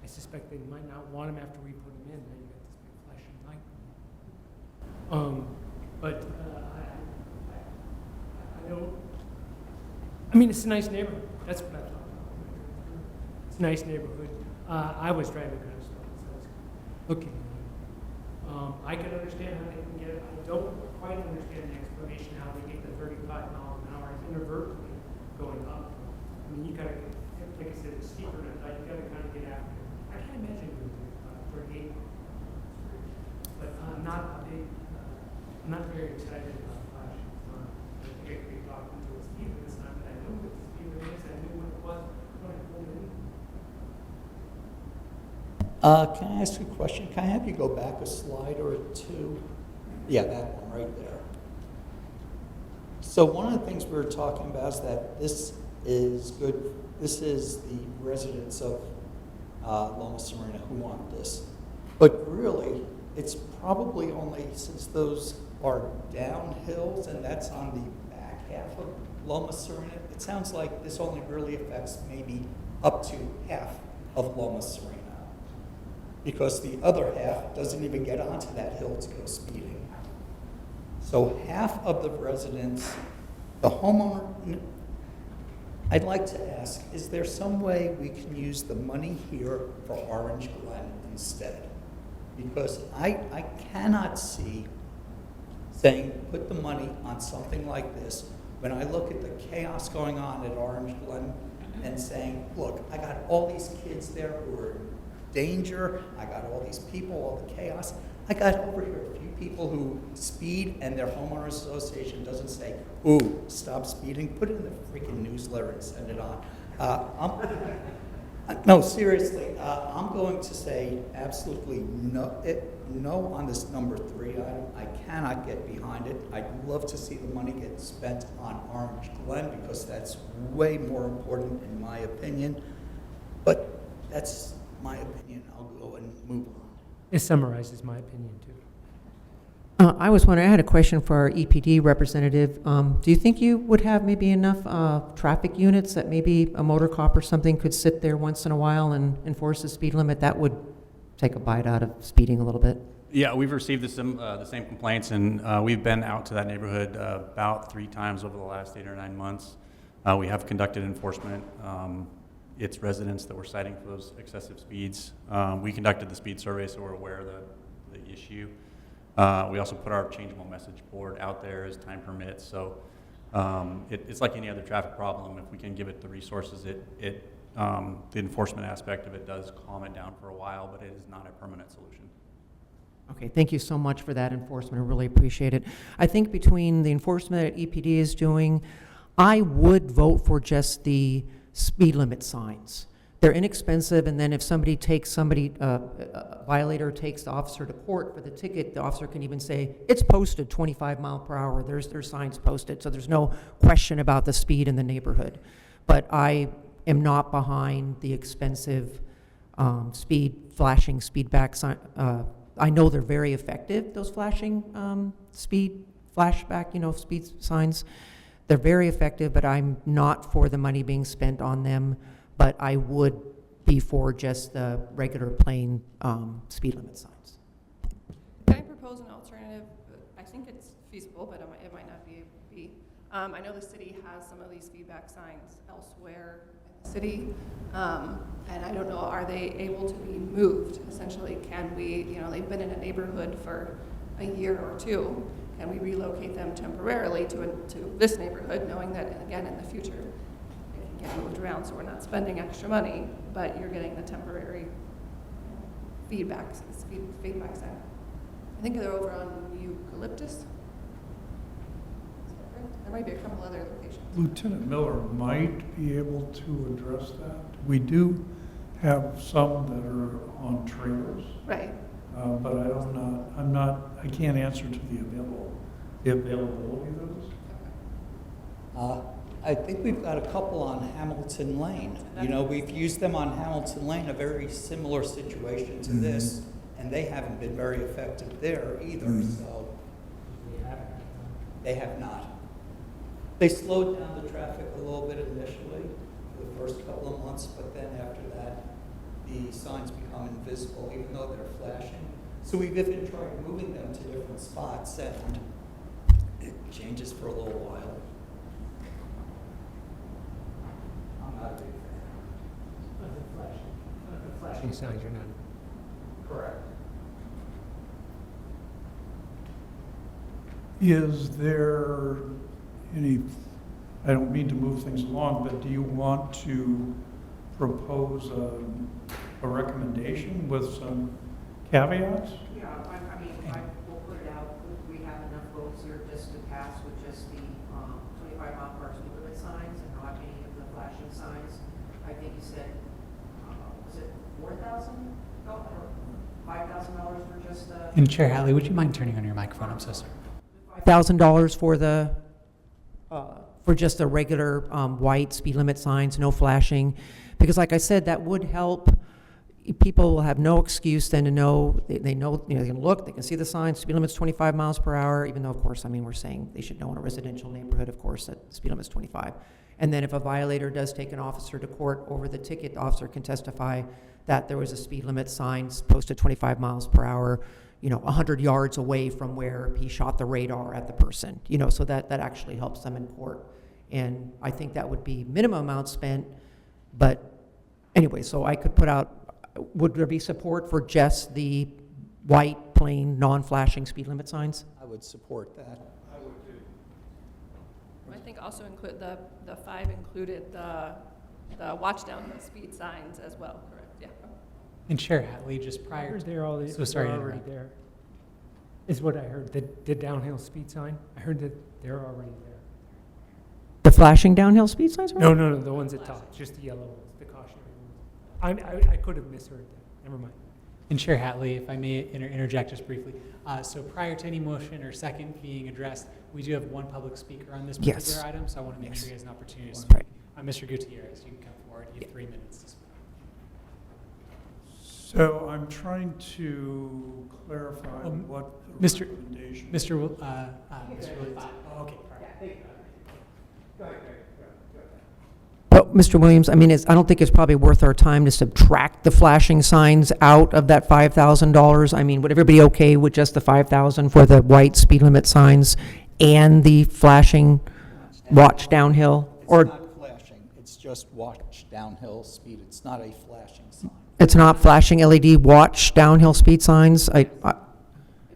I suspect they might not want them after we put them in. Now you got this big flashing light. But I don't. I mean, it's a nice neighborhood. That's what I thought. It's a nice neighborhood. I was driving kind of slow, so I was looking. I can understand how they can get it. I don't quite understand the explanation how they get the 35 miles an hour inadvertently going up. I mean, you gotta, like I said, it's steeper than that. You gotta kind of get after it. I can't imagine doing 38. But I'm not very excited about flashing. I think I could be talking to a speed limit sign, but I know what the speed limit is. I knew what it was when I pulled it in. Can I ask you a question? Can I have you go back a slide or two? Yeah, that one right there. So one of the things we were talking about is that this is good. This is the residents of Loma Serena who want this. But really, it's probably only, since those are downhills and that's on the back half of Loma Serena, it sounds like this only really affects maybe up to half of Loma Serena, because the other half doesn't even get onto that hill to go speeding. So half of the residents, the homeowner, I'd like to ask, is there some way we can use the money here for Orange Glen instead? Because I cannot see saying, put the money on something like this, when I look at the chaos going on at Orange Glen and saying, look, I got all these kids there who are in danger, I got all these people, all the chaos. I got over here a few people who speed and their homeowners association doesn't say, ooh, stop speeding, put it in the freaking newsletter and send it on. No, seriously, I'm going to say absolutely no on this number 3 item. I cannot get behind it. I'd love to see the money get spent on Orange Glen because that's way more important in my opinion. But that's my opinion. I'll go and move on. It summarizes my opinion, too. I was wondering, I had a question for our EPD representative. Do you think you would have maybe enough traffic units that maybe a motor cop or something could sit there once in a while and enforce the speed limit? That would take a bite out of speeding a little bit. Yeah, we've received the same complaints, and we've been out to that neighborhood about 3 times over the last 8 or 9 months. We have conducted enforcement. It's residents that we're citing for those excessive speeds. We conducted the speed survey, so we're aware of the issue. We also put our changeable message board out there as time permits. So it's like any other traffic problem. If we can give it the resources, the enforcement aspect of it does calm it down for a while, but it is not a permanent solution. Okay, thank you so much for that enforcement. I really appreciate it. I think between the enforcement that EPD is doing, I would vote for just the speed limit signs. They're inexpensive, and then if somebody takes a violator takes the officer to court for the ticket, the officer can even say, it's posted 25 mile per hour, there's signs posted, so there's no question about the speed in the neighborhood. But I am not behind the expensive flashing speed back sign. I know they're very effective, those flashing speed flashback, speed signs. They're very effective, but I'm not for the money being spent on them. But I would be for just the regular plain speed limit signs. Can I propose an alternative? I think it's feasible, but it might not be. I know the city has some of these feedback signs elsewhere in the city, and I don't know, are they able to be moved? Essentially, can we, they've been in a neighborhood for a year or 2. Can we relocate them temporarily to this neighborhood, knowing that, again, in the future, they can get moved around, so we're not spending extra money, but you're getting the temporary feedback sign. I think they're over on Eucalyptus. Is that right? There might be a couple other locations. Lieutenant Miller might be able to address that. We do have some that are on trailers. Right. But I can't answer to the availability of those. I think we've got a couple on Hamilton Lane. You know, we've used them on Hamilton Lane, a very similar situation to this, and they haven't been very effective there either, so they have not. They slowed down the traffic a little bit initially for the first couple of months, but then after that, the signs become invisible even though they're flashing. So we've even tried moving them to different spots, and it changes for a little while. I'm not a big fan. Flashing signs are not. Correct. Is there any, I don't mean to move things along, but do you want to propose a recommendation with some caveats? Yeah, I mean, we'll put it out, we have enough votes here just to pass with just the 25 mile per hour speed limit signs and not any of the flashing signs. I think you said, was it $4,000 or $5,000 for just the? And Chair Hatley, would you mind turning on your microphone? I'm so sorry. $1,000 for the, for just the regular white speed limit signs, no flashing. Because like I said, that would help. People will have no excuse then to know, they know, you know, they can look, they can see the signs, speed limit's 25 miles per hour, even though, of course, I mean, we're saying they should know in a residential neighborhood, of course, that the speed limit's 25. And then if a violator does take an officer to court over the ticket, the officer can testify that there was a speed limit sign posted 25 miles per hour, you know, 100 yards away from where he shot the radar at the person, you know, so that actually helps them in court. And I think that would be minimum amount spent, but anyway, so I could put out, would there be support for just the white, plain, non-flashing speed limit signs? I would support that. I think also include the 5 included the watch down the speed signs as well, correct? Yeah. And Chair Hatley, just I prior heard to, they're all, so sorry to they're already interrupt. there. Is what I heard, the downhill speed sign. I heard that they're already there. The flashing downhill speed signs? are- No, the ones at top, just the yellow ones, the cautionary ones. I could have misheard that. Never mind. And Chair Hatley, if I may interject just briefly. So prior to any motion or second being addressed, we do have one public speaker on this particular Yes. item, so I want to make Yes. sure he has an opportunity to Right. speak. Mr. Gutierrez, you can come forward. You have 3 minutes to speak. So I'm trying to clarify what the Mr. recommendation. Mr. Williams. Oh, okay. But, Mr. Williams, I mean, I don't think it's probably worth our time to subtract the flashing signs out of that $5,000. I mean, would everybody okay with just the $5,000 for the white speed limit signs and the flashing watch downhill? It's Or not flashing, it's just watch downhill speed. It's not a flashing sign. it's not flashing LED watch downhill speed signs? It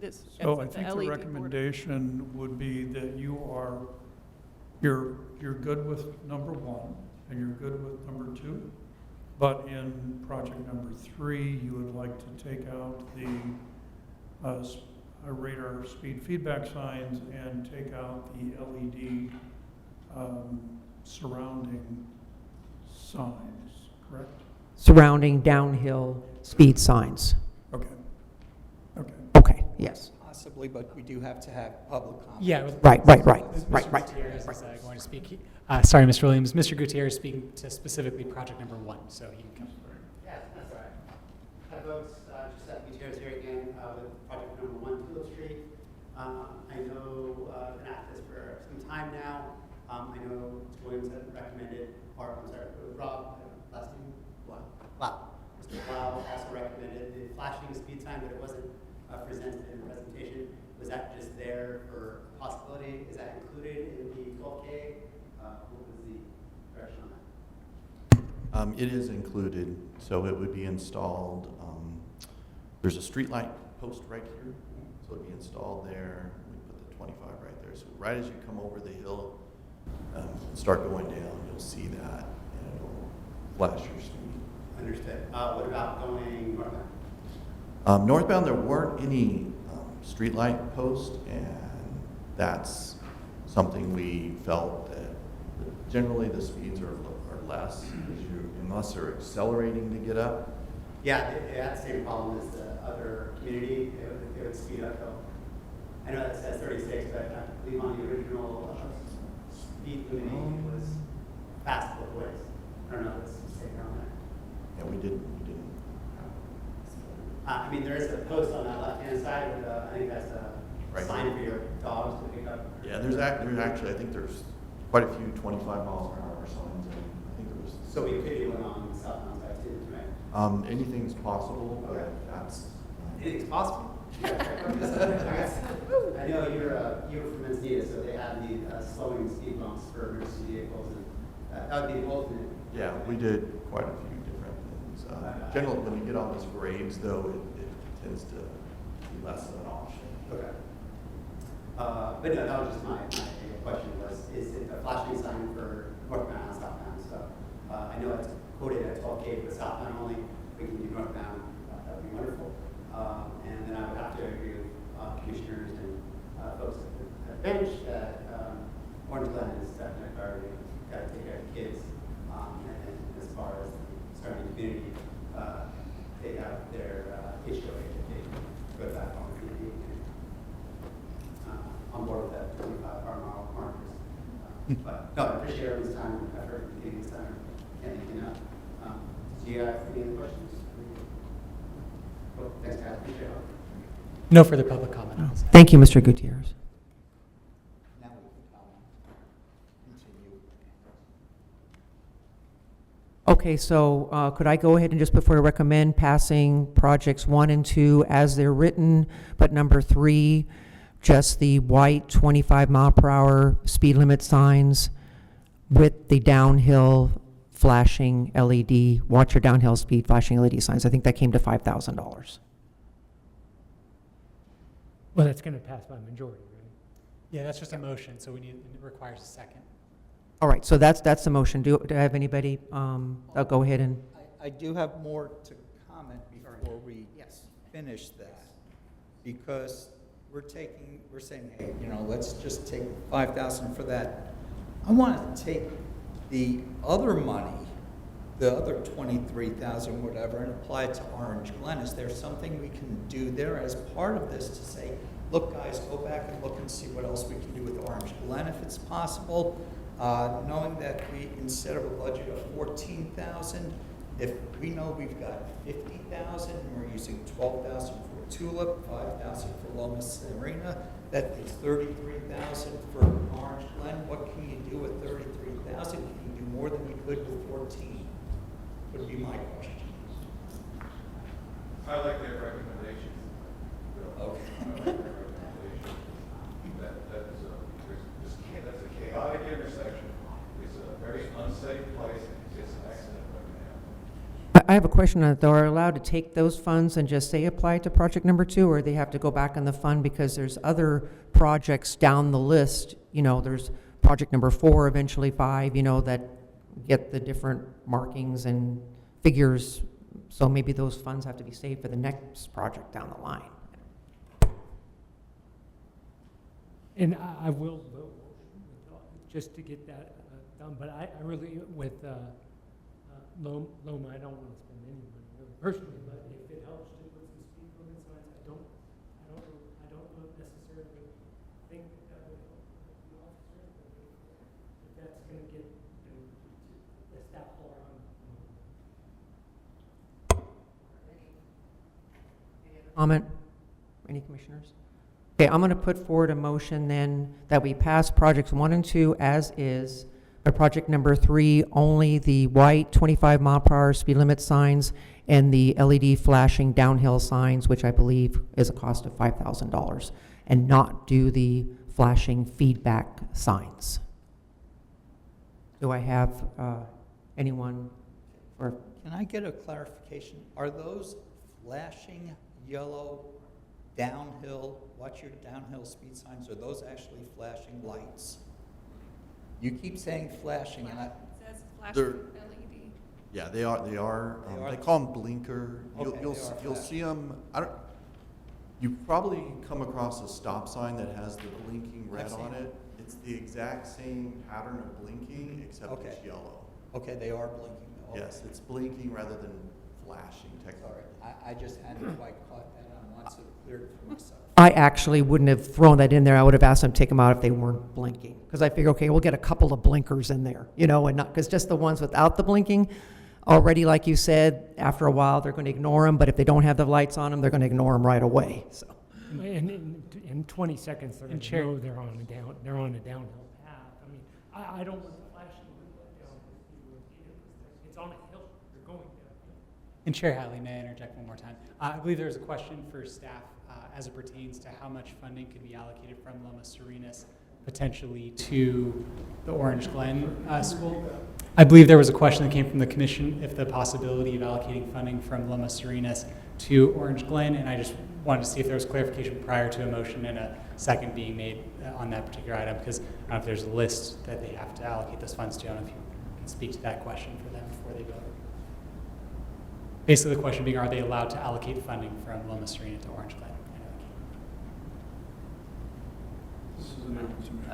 is. So I It's think LED the board. recommendation would be that you're good with number 1 and you're good with number 2, but in project number 3, you would like to take out the radar speed feedback signs and take out the LED surrounding signs, correct? surrounding downhill speed signs. Okay. Okay. Okay, yes. Possibly, but we do have to have public comment. Yeah. Right. Mr. Gutierrez is going to speak. Sorry, Mr. Williams. Mr. Gutierrez is speaking to specifically project number 1, so he can come forward. Yes, that's all right. Hi, folks. Giuseppe Gutierrez here again with project number 1, Tulip Street. I know I've been at this for some time now. I know Mr. Williams had recommended, or I'm sorry, it was Rob, last name? Wow. Mr. Blau also recommended the flashing speed sign, but it wasn't presented in the presentation. Was that just there for a possibility? Is that included in the 12K? What was the direction on that? It is included, so it would be installed. There's a street light post right here, so it'd be installed there. We put the 25 right there. So right as you come over the hill, start going down, you'll see that, and it'll flash your speed. Understood. What about going northbound? Northbound, there weren't any street light posts, and that's something we felt that generally the speeds are less, unless they're accelerating to get up. Yeah, they had the same problem as the other community. They would speed up. I know that says 36, but I believe on the original speed limiting was fast both ways. I don't know if it's safe on there. Yeah, we didn't. I mean, there is a post on that left-hand side with, I think that's a Right. sign for your dogs to pick up. Yeah, there's actually, I think there's quite a few 25 miles per hour signs, and I think there was. So we could do one on southbound side too, right? Anything's possible, but Okay. that's. Anything's possible. I know you're from Escondido, so they have the slowing speed bumps for emergency vehicles, and that would be the ultimate. Yeah, we did quite a few different things. Generally, when you get on these grades, though, it tends to be less of an option. Okay. But no, that was just my question was, is it a flashing sign for northbound and southbound? So I know it's quoted at 12K for southbound only. We can do northbound. That would be wonderful. And then I would have to agree with commissioners and folks at the bench that Orange Glen is definitely a priority. Got to take care of the kids. And as far as the surrounding community, they have their HOA that they go back on the community. On board with that 25 mile markers. But no, I appreciate everyone's time and effort and taking this time. Can't thank you enough. Do you have any other questions? Cool. Thanks, guys. Appreciate it. No further public comment. Thank you, Mr. Gutierrez. Now we can continue. Okay, so could I go ahead and just before I recommend passing projects 1 and 2 as they're written, but number 3, just the white 25 mile per hour speed limit signs with the downhill flashing LED, watch your downhill speed flashing LED signs. I think that came to $5,000. Well, that's going to pass by majority, right? Yeah, that's just a motion, so it requires a second. All right, so that's the motion. Do I have anybody, I'll go ahead and. I do have more to comment before we finish that. Because we're saying, hey, let's just take 5,000 for that. I want to take the other money, the other 23,000, whatever, and apply it to Orange Glen. Is there something we can do there as part of this to say, look, guys, go back and look and see what else we can do with Orange Glen if it's possible? Knowing that we, instead of a budget of 14,000, if we know we've got 50,000 and we're using 12,000 for Tulip, 5,000 for Loma Serena, that is 33,000 for Orange Glen. What can you do with 33,000? Can you do more than you could with 14? Would be my question. I like their recommendation. Okay. I like their recommendation. That's a chaotic intersection. It's a very unsafe place. It's an accident right now. I have a question on it, though. Are you allowed to take those funds and just say apply to project number 2, or they have to go back on the fund because there's other projects down the list? There's project number 4, eventually 5, that get the different markings and figures. So maybe those funds have to be saved for the next project down the line. And I will vote just to get that done, but I really, with Loma, I don't want to spend any money really personally, but if it helps to put some speed limit signs, I don't necessarily think that would help the officers, but if that's going to get the staff floor on. Comment? Any commissioners? Okay, I'm going to put forward a motion then that we pass projects 1 and 2 as is, but project number 3, only the white 25 mile per hour speed limit signs and the LED flashing downhill signs, which I believe is a cost of $5,000, and not do the flashing feedback signs. Do I have anyone? Or Can I get a clarification? Are those flashing yellow downhill, watch your downhill speed signs, are those actually flashing lights? You keep saying flashing, and It says They're- flashing LED. Yeah, they are. They are? They call them blinker. Okay, they are You'll flashing. see them. You probably come across a stop sign that has the blinking red I've seen on it. it. It's the exact same pattern of blinking, except Okay. it's yellow. Okay, they are blinking though. Okay. Yes, it's blinking rather than flashing technology. I just hadn't quite caught that on once it cleared for myself. I actually wouldn't have thrown that in there. I would have asked them to take them out if they weren't blinking. Because I figure, okay, we'll get a couple of blinkers in there, you know, and not, because just the ones without the blinking, already, like you said, after a while, they're going to ignore them. But if they don't have the lights on them, they're going to ignore them right away, so. In 20 seconds, they're going to Chair- know they're on a downhill path. I mean, I don't want the flashing down. It's on a hill. They're going downhill. And Chair Hatley, may I interject one more time? I believe there was a question for staff as it pertains to how much funding could be allocated from Loma Serenas potentially to the Orange Glen School. I believe there was a question that came from the commission if the possibility of allocating funding from Loma Serenas to Orange Glen, and I just wanted to see if there was clarification prior to a motion and a second being made on that particular item, because I don't know if there's a list that they have to allocate those funds to. I don't know if you can speak to that question for them before they vote. Basically, the question being, are they allowed to allocate funding from Loma Serena to Orange Glen?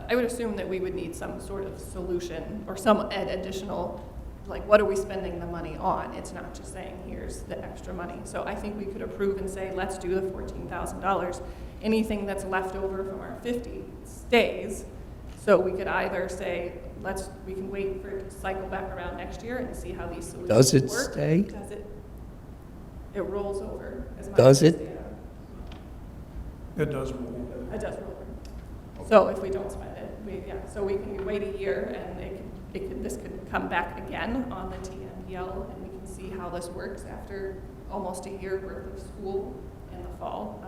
I would assume that we would need some sort of solution or some additional, like, what are we spending the money on? It's not just saying, here's the extra money. So I think we could approve and say, let's do the $14,000. Anything that's left over from our 50 stays. So we could either say, we can wait for it to cycle back around next year and see how these solutions work. Does it stay? Does it? It rolls over. As much Does as it? It does roll. It does roll over. So if we don't spend it, so we can wait a year and this could come back again on the TMPL and we can see how this works after almost a year worth of school in the fall.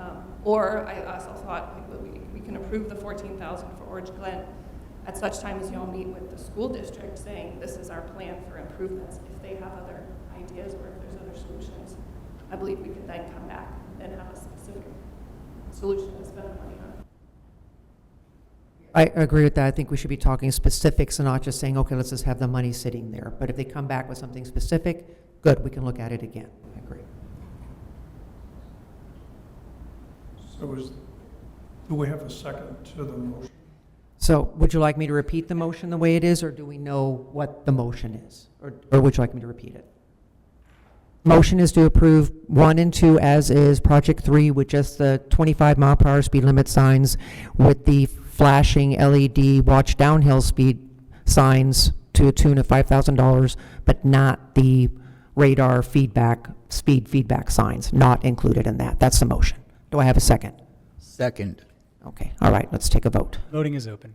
Or I also thought we can approve the $14,000 for Orange Glen at such time as y'all meet with the school district saying this is our plan for improvements. If they have other ideas or if there's other solutions, I believe we can then come back and have a specific solution to spend the money on. I agree with that. I think we should be talking specifics and not just saying, okay, let's just have the money sitting there. But if they come back with something specific, good, we can look at it again. I agree. So do we have a second to the motion? So would you like me to repeat the motion the way it is, or do we know what the motion is? Or would you like me to repeat it? Motion is to approve 1 and 2 as is, Project 3 with just the 25-mile-per-hour speed limit signs with the flashing LED watch downhill speed signs to a tune of $5,000, but not the radar speed feedback signs, not included in that. That's the motion. Do I have a second? Second. Okay, all right, let's take a vote. Voting is open.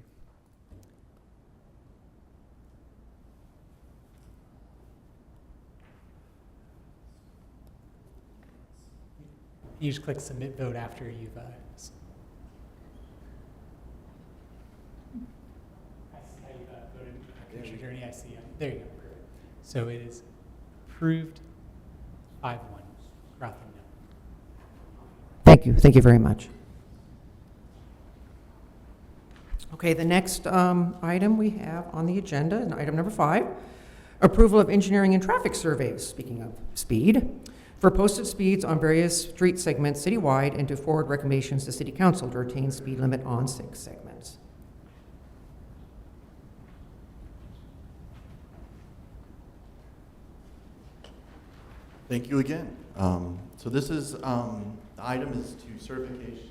You just click submit vote after you've I see how you voted. Commissioner Journey, I see. There you go. Perfect. So it is approved 5-1. Rothman, no. Thank you. Thank you very much. Okay, the next item we have on the agenda, and item number 5, approval of engineering and traffic surveys, speaking of speed, for posted speeds on various street segments citywide and to forward recommendations to City Council to retain speed limit on 6 segments. Thank you again. So this is, the item is to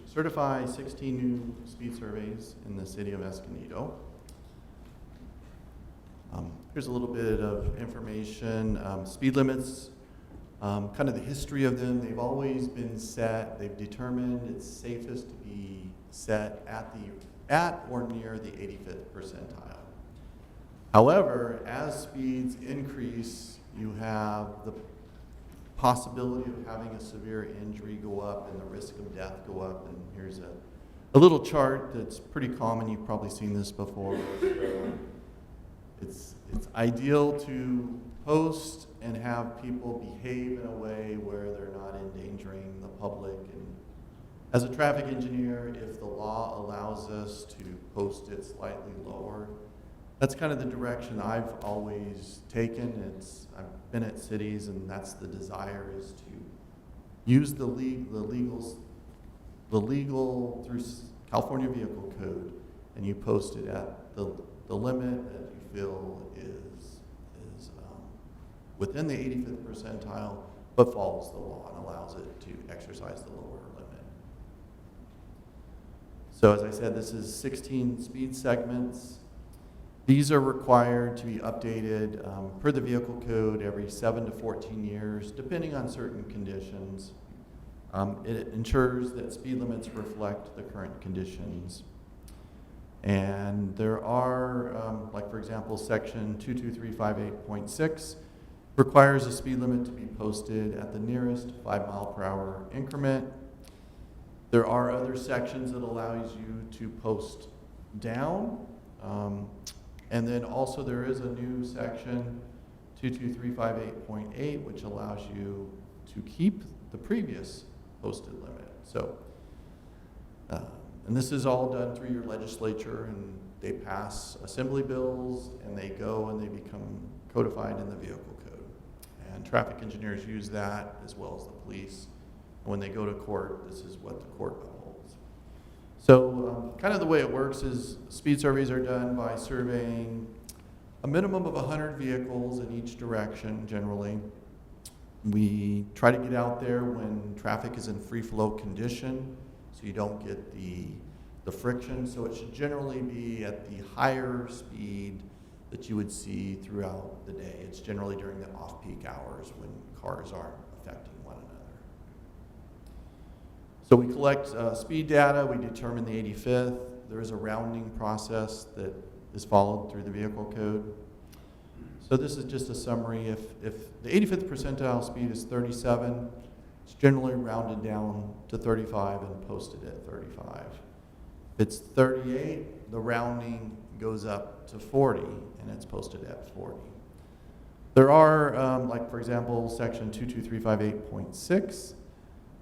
certify 16 new speed surveys in the city of Escondido. Here's a little bit of information. Speed limits, kind of the history of them. They've always been set. They've determined it's safest to be set at or near the 85th percentile. However, as speeds increase, you have the possibility of having a severe injury go up and the risk of death go up. And here's a little chart that's pretty common. You've probably seen this before. It's ideal to post and have people behave in a way where they're not endangering the public. And as a traffic engineer, if the law allows us to post it slightly lower, that's kind of the direction I've always taken. I've been at cities, and that's the desire, is to use the legal through California Vehicle Code, and you post it at the limit that you feel is within the 85th percentile, but follows the law and allows it to exercise the lower limit. So as I said, this is 16 speed segments. These are required to be updated per the vehicle code every 7 to 14 years, depending on certain conditions. It ensures that speed limits reflect the current conditions. And there are, like for example, section 22358.6 requires a speed limit to be posted at the nearest 5 mile per hour increment. There are other sections that allows you to post down. And then also there is a new section 22358.8 which allows you to keep the previous posted limit. So, and this is all done through your legislature, and they pass assembly bills and they go and they become codified in the vehicle code. And traffic engineers use that as well as the police. And when they go to court, this is what the court upholds. So kind of the way it works is speed surveys are done by surveying a minimum of 100 vehicles in each direction generally. We try to get out there when traffic is in free flow condition so you don't get the friction. So it should generally be at the higher speed that you would see throughout the day. It's generally during the off-peak hours when cars aren't affecting one another. So we collect speed data, we determine the 85th. There is a rounding process that is followed through the vehicle code. So this is just a summary. If the 85th percentile speed is 37, it's generally rounded down to 35 and posted at 35. If it's 38, the rounding goes up to 40 and it's posted at 40. There are, like for example, section 22358.6.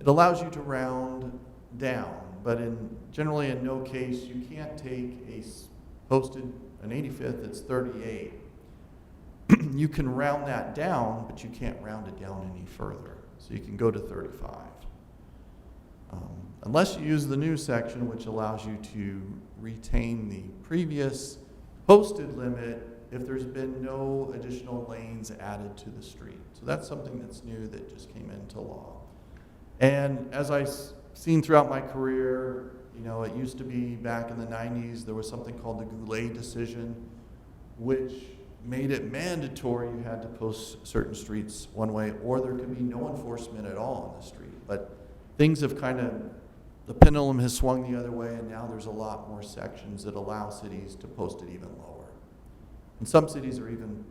It allows you to round down, but generally in no case you can't take posted an 85th that's 38. You can round that down, but you can't round it down any further. So you can go to 35. Unless you use the new section, which allows you to retain the previous posted limit if there's been no additional lanes added to the street. So that's something that's new that just came into law. And as I've seen throughout my career, you know, it used to be back in the 90s, there was something called the Goulet decision, which made it mandatory you had to post certain streets one way, or there could be no enforcement at all on the street. But things have the pendulum has swung the other way, and now there's a lot more sections that allow cities to post it even lower. And some cities are even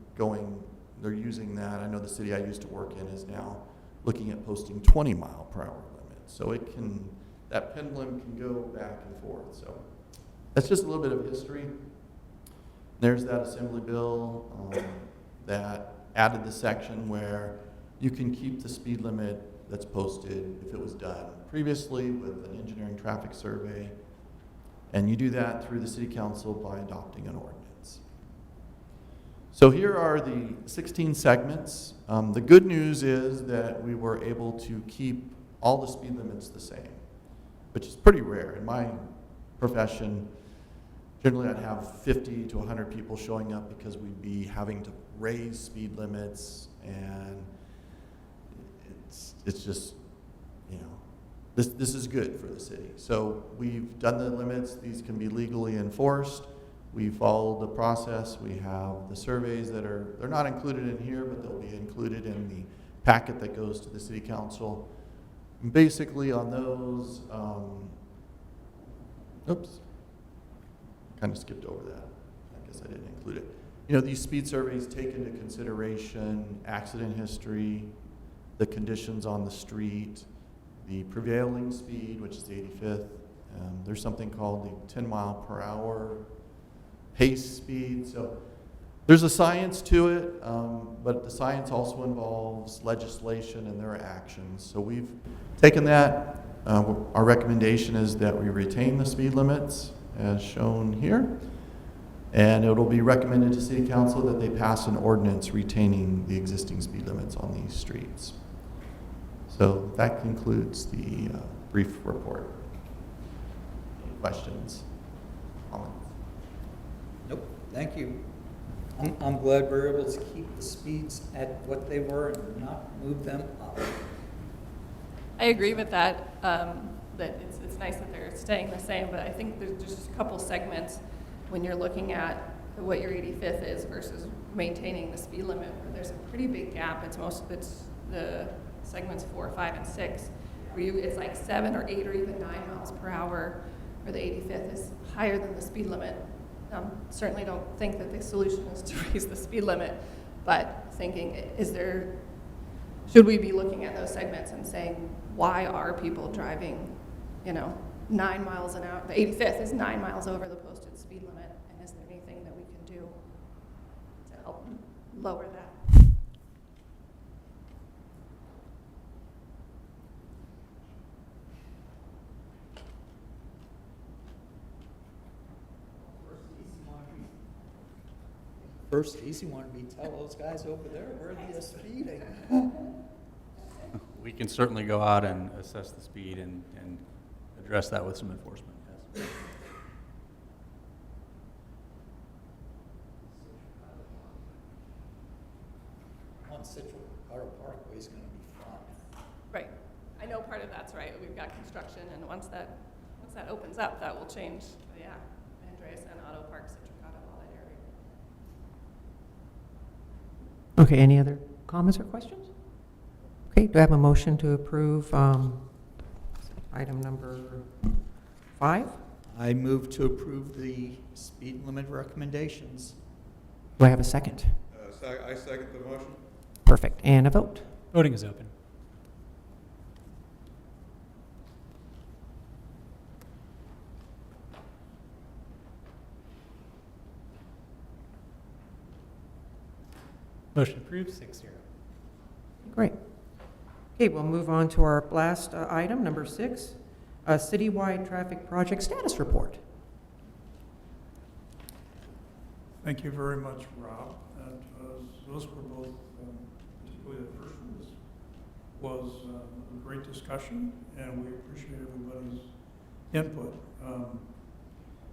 they're using that. I know the city I used to work in is now looking at posting 20 mile per hour limits. So that pendulum can go back and forth. So that's just a little bit of history. There's that assembly bill that added the section where you can keep the speed limit that's posted if it was done previously with an engineering traffic survey. And you do that through the city council by adopting an ordinance. So here are the 16 segments. The good news is that we were able to keep all the speed limits the same, which is pretty rare. In my profession, generally I'd have 50 to 100 people showing up because we'd be having to raise speed limits, and it's just, you know, this is good for the city. So we've done the limits. These can be legally enforced. We followed the process. We have the surveys they're not included in here, but they'll be included in the packet that goes to the city council. And basically on those, oops, kind of skipped over that. I guess I didn't include it. You know, these speed surveys take into consideration accident history, the conditions on the street, the prevailing speed, which is the 85th. There's something called the 10 mile per hour pace speed. So there's a science to it, but the science also involves legislation and their actions. So we've taken that. Our recommendation is that we retain the speed limits as shown here. And it will be recommended to City Council that they pass an ordinance retaining the existing speed limits on these streets. So that concludes the brief report. Any questions? Comments? Nope, thank you. I'm glad we're able to keep the speeds at what they were and not move them up. I agree with that, that it's nice that they're staying the same, but I think there's just a couple segments when you're looking at what your 85th is versus maintaining the speed limit, where there's a pretty big gap. It's the segments 4, 5, and 6, where it's like 7 or 8 or even 9 miles per hour, where the 85th is higher than the speed limit. Certainly don't think that the solution is to raise the speed limit, but thinking, should we be looking at those segments and saying, why are people driving, 9 miles an hour? The 85th is 9 miles over the posted speed limit, and is there anything that we can do to help lower that? First easy one would be tell those guys over there where they're speeding. We can certainly go out and assess the speed and address that with some enforcement, yes. On Central Colorado Parkway is going to be fun. Right. I know part of that's right. We've got construction, and once that opens up, that will change. Yeah, Andreas and Auto Park, Citricata, all that area. Okay, any other comments or questions? Okay, do I have a motion to approve item number 5? I move to approve the speed limit recommendations. Do I have a second? I second the motion. Perfect, and a vote. Voting is open. Motion approved, 6-0. Great. Okay, we'll move on to our last item, number 6, a citywide traffic project status report. Thank you very much, Rob. Those were both, particularly the first one was a great discussion, and we appreciate everybody's input.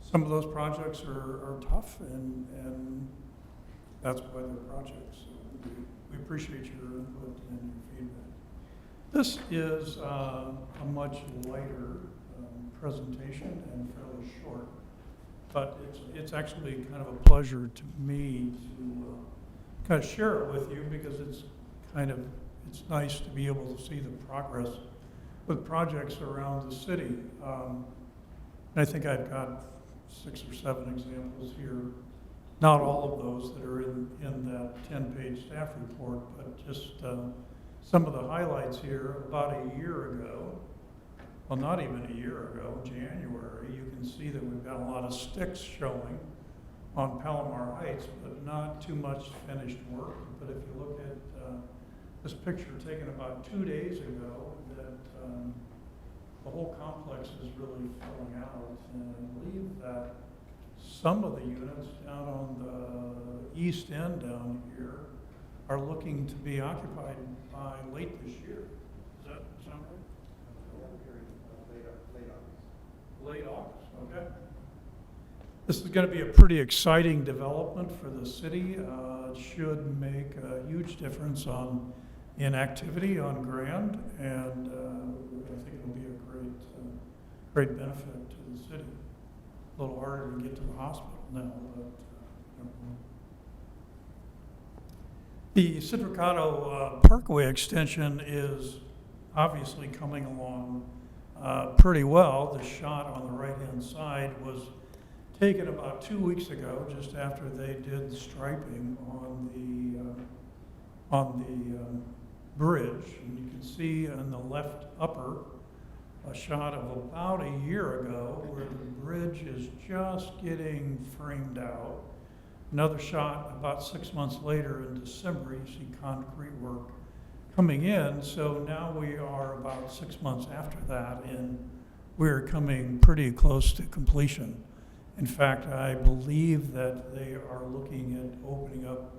Some of those projects are tough, and that's why they're projects. So we appreciate your input and your feedback. This is a much lighter presentation and fairly short, but it's actually kind of a pleasure to me to kind of share it with you, because it's nice to be able to see the progress with projects around the city. And I think I've got 6 or 7 examples here. Not all of those that are in that 10-page staff report, but just some of the highlights here. About a year ago, well, not even a year ago, January, you can see that we've got a lot of sticks showing on Palomar Heights, but not too much finished work. But if you look at this picture taken about 2 days ago, that the whole complex is really filling out. And I believe that some of the units down on the east end down here are looking to be occupied by late this year. Does that sound right? Late August, okay. This is going to be a pretty exciting development for the city. It should make a huge difference in activity on Grand, and I think it'll be a great benefit to the city. A little harder to get to the hospital now, but the Citricata Parkway extension is obviously coming along pretty well. The shot on the right-hand side was taken about 2 weeks ago, just after they did the striping on the bridge. And you can see in the left upper a shot of about a year ago where the bridge is just getting framed out. Another shot about 6 months later in December, you see concrete work coming in. So now we are about 6 months after that, and we're coming pretty close to completion. In fact, I believe that they are looking at opening up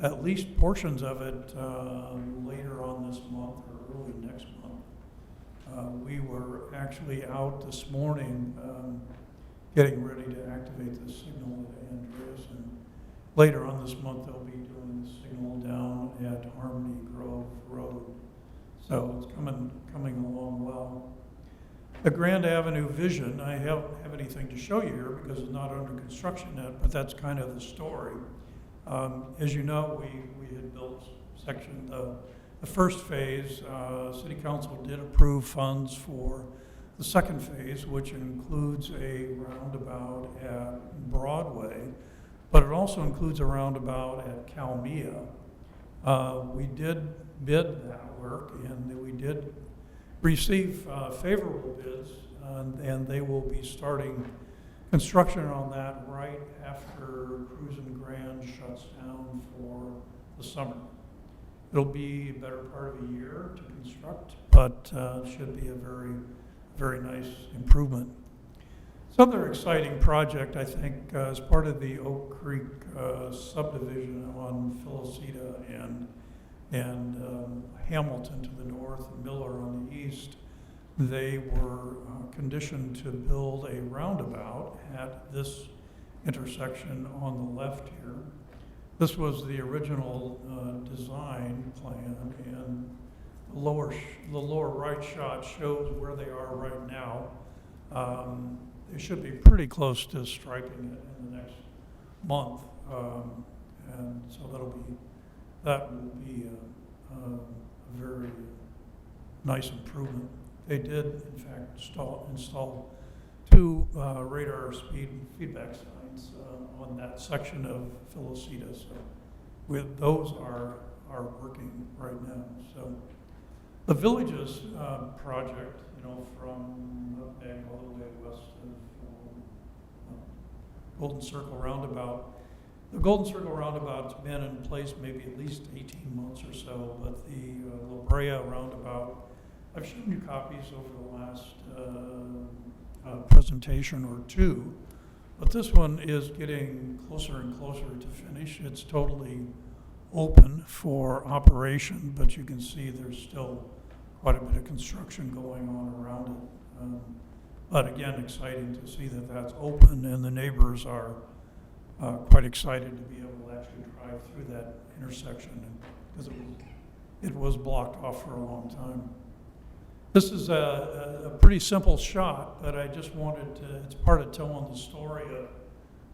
at least portions of it later on this month or early next month. We were actually out this morning getting ready to activate the signal at Andreas, and later on this month, they'll be doing the signal down at Harmony Grove Road. So it's coming along well. The Grand Avenue Vision, I don't have anything to show you here because it's not under construction yet, but that's kind of the story. As you know, we had built the first phase. City Council did approve funds for the second phase, which includes a roundabout at Broadway, but it also includes a roundabout at Calmia. We did bid that work, and we did receive favorable bids, and they will be starting construction on that right after Cruise and Grand shuts down for the summer. It'll be a better part of a year to construct, but should be a very, very nice improvement. Some other exciting project, I think, as part of the Oak Creek subdivision on Philocita and Hamilton to the north, and Miller on the east, they were conditioned to build a roundabout at this intersection on the left here. This was the original design plan, and the lower right shot shows where they are right now. They should be pretty close to striping it in the next month, and so that will be a very nice improvement. They did, in fact, install two radar speed feedback signs on that section of Philocita. So those are working right now. So the Villages project, from Upbank all the way west of Golden Circle Roundabout. The Golden Circle Roundabout's been in place maybe at least 18 months or so, but the La Brea Roundabout, I've shown you copies over the last presentation or two, but this one is getting closer and closer to finish. It's totally open for operation, but you can see there's still quite a bit of construction going on around it. But again, exciting to see that that's open, and the neighbors are quite excited to be able to actually drive through that intersection, because it was blocked off for a long time. This is a pretty simple shot, but I just wanted to, it's part of telling the story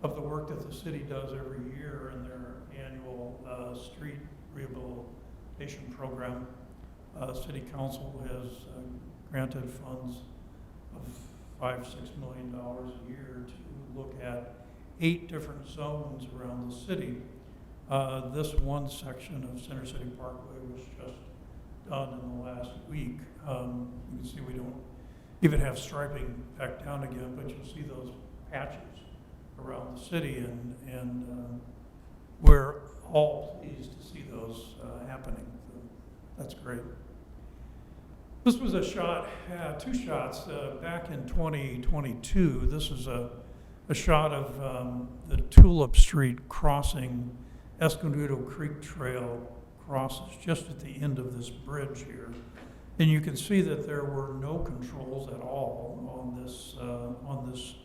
of the work that the city does every year in their annual street rehabilitation program. City Council has granted funds of $5-6 million a year to look at 8 different zones around the city. This one section of Center City Parkway was just done in the last week. You can see we don't even have striping back down again, but you'll see those patches around the city, and we're all pleased to see those happening. So that's great. This was a shot, 2 shots back in 2022. This is a shot of the Tulip Street crossing. Escondido Creek Trail crosses just at the end of this bridge here. And you can see that there were no controls at all on this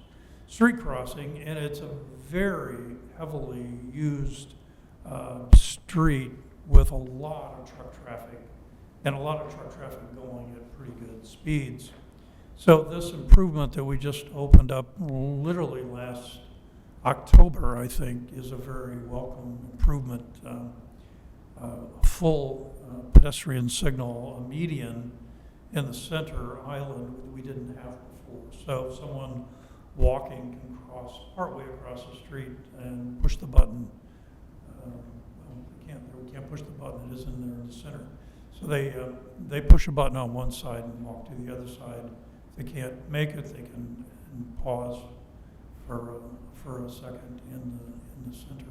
street crossing, and it's a very heavily used street with a lot of truck traffic, and a lot of truck traffic going at pretty good speeds. So this improvement that we just opened up literally last October, I think, is a very welcome improvement. Full pedestrian signal, a median in the center island we didn't have before. So someone walking can cross partway across the street and push the button. We can't push the button, it is in there in the center. So they push a button on one side and walk to the other side. If they can't make it, they can pause for a second in the center.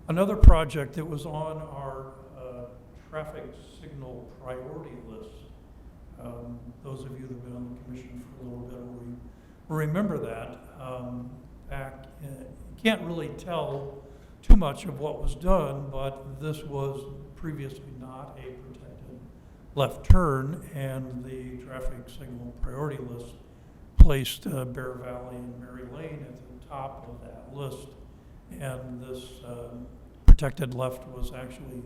Another project that was on our traffic signal priority list, those of you that have been on the commission for a little bit will remember that. You can't really tell too much of what was done, but this was previously not a protected left turn, and the traffic signal priority list placed Bear Valley and Mary Lane at the top of that list And this protected left was actually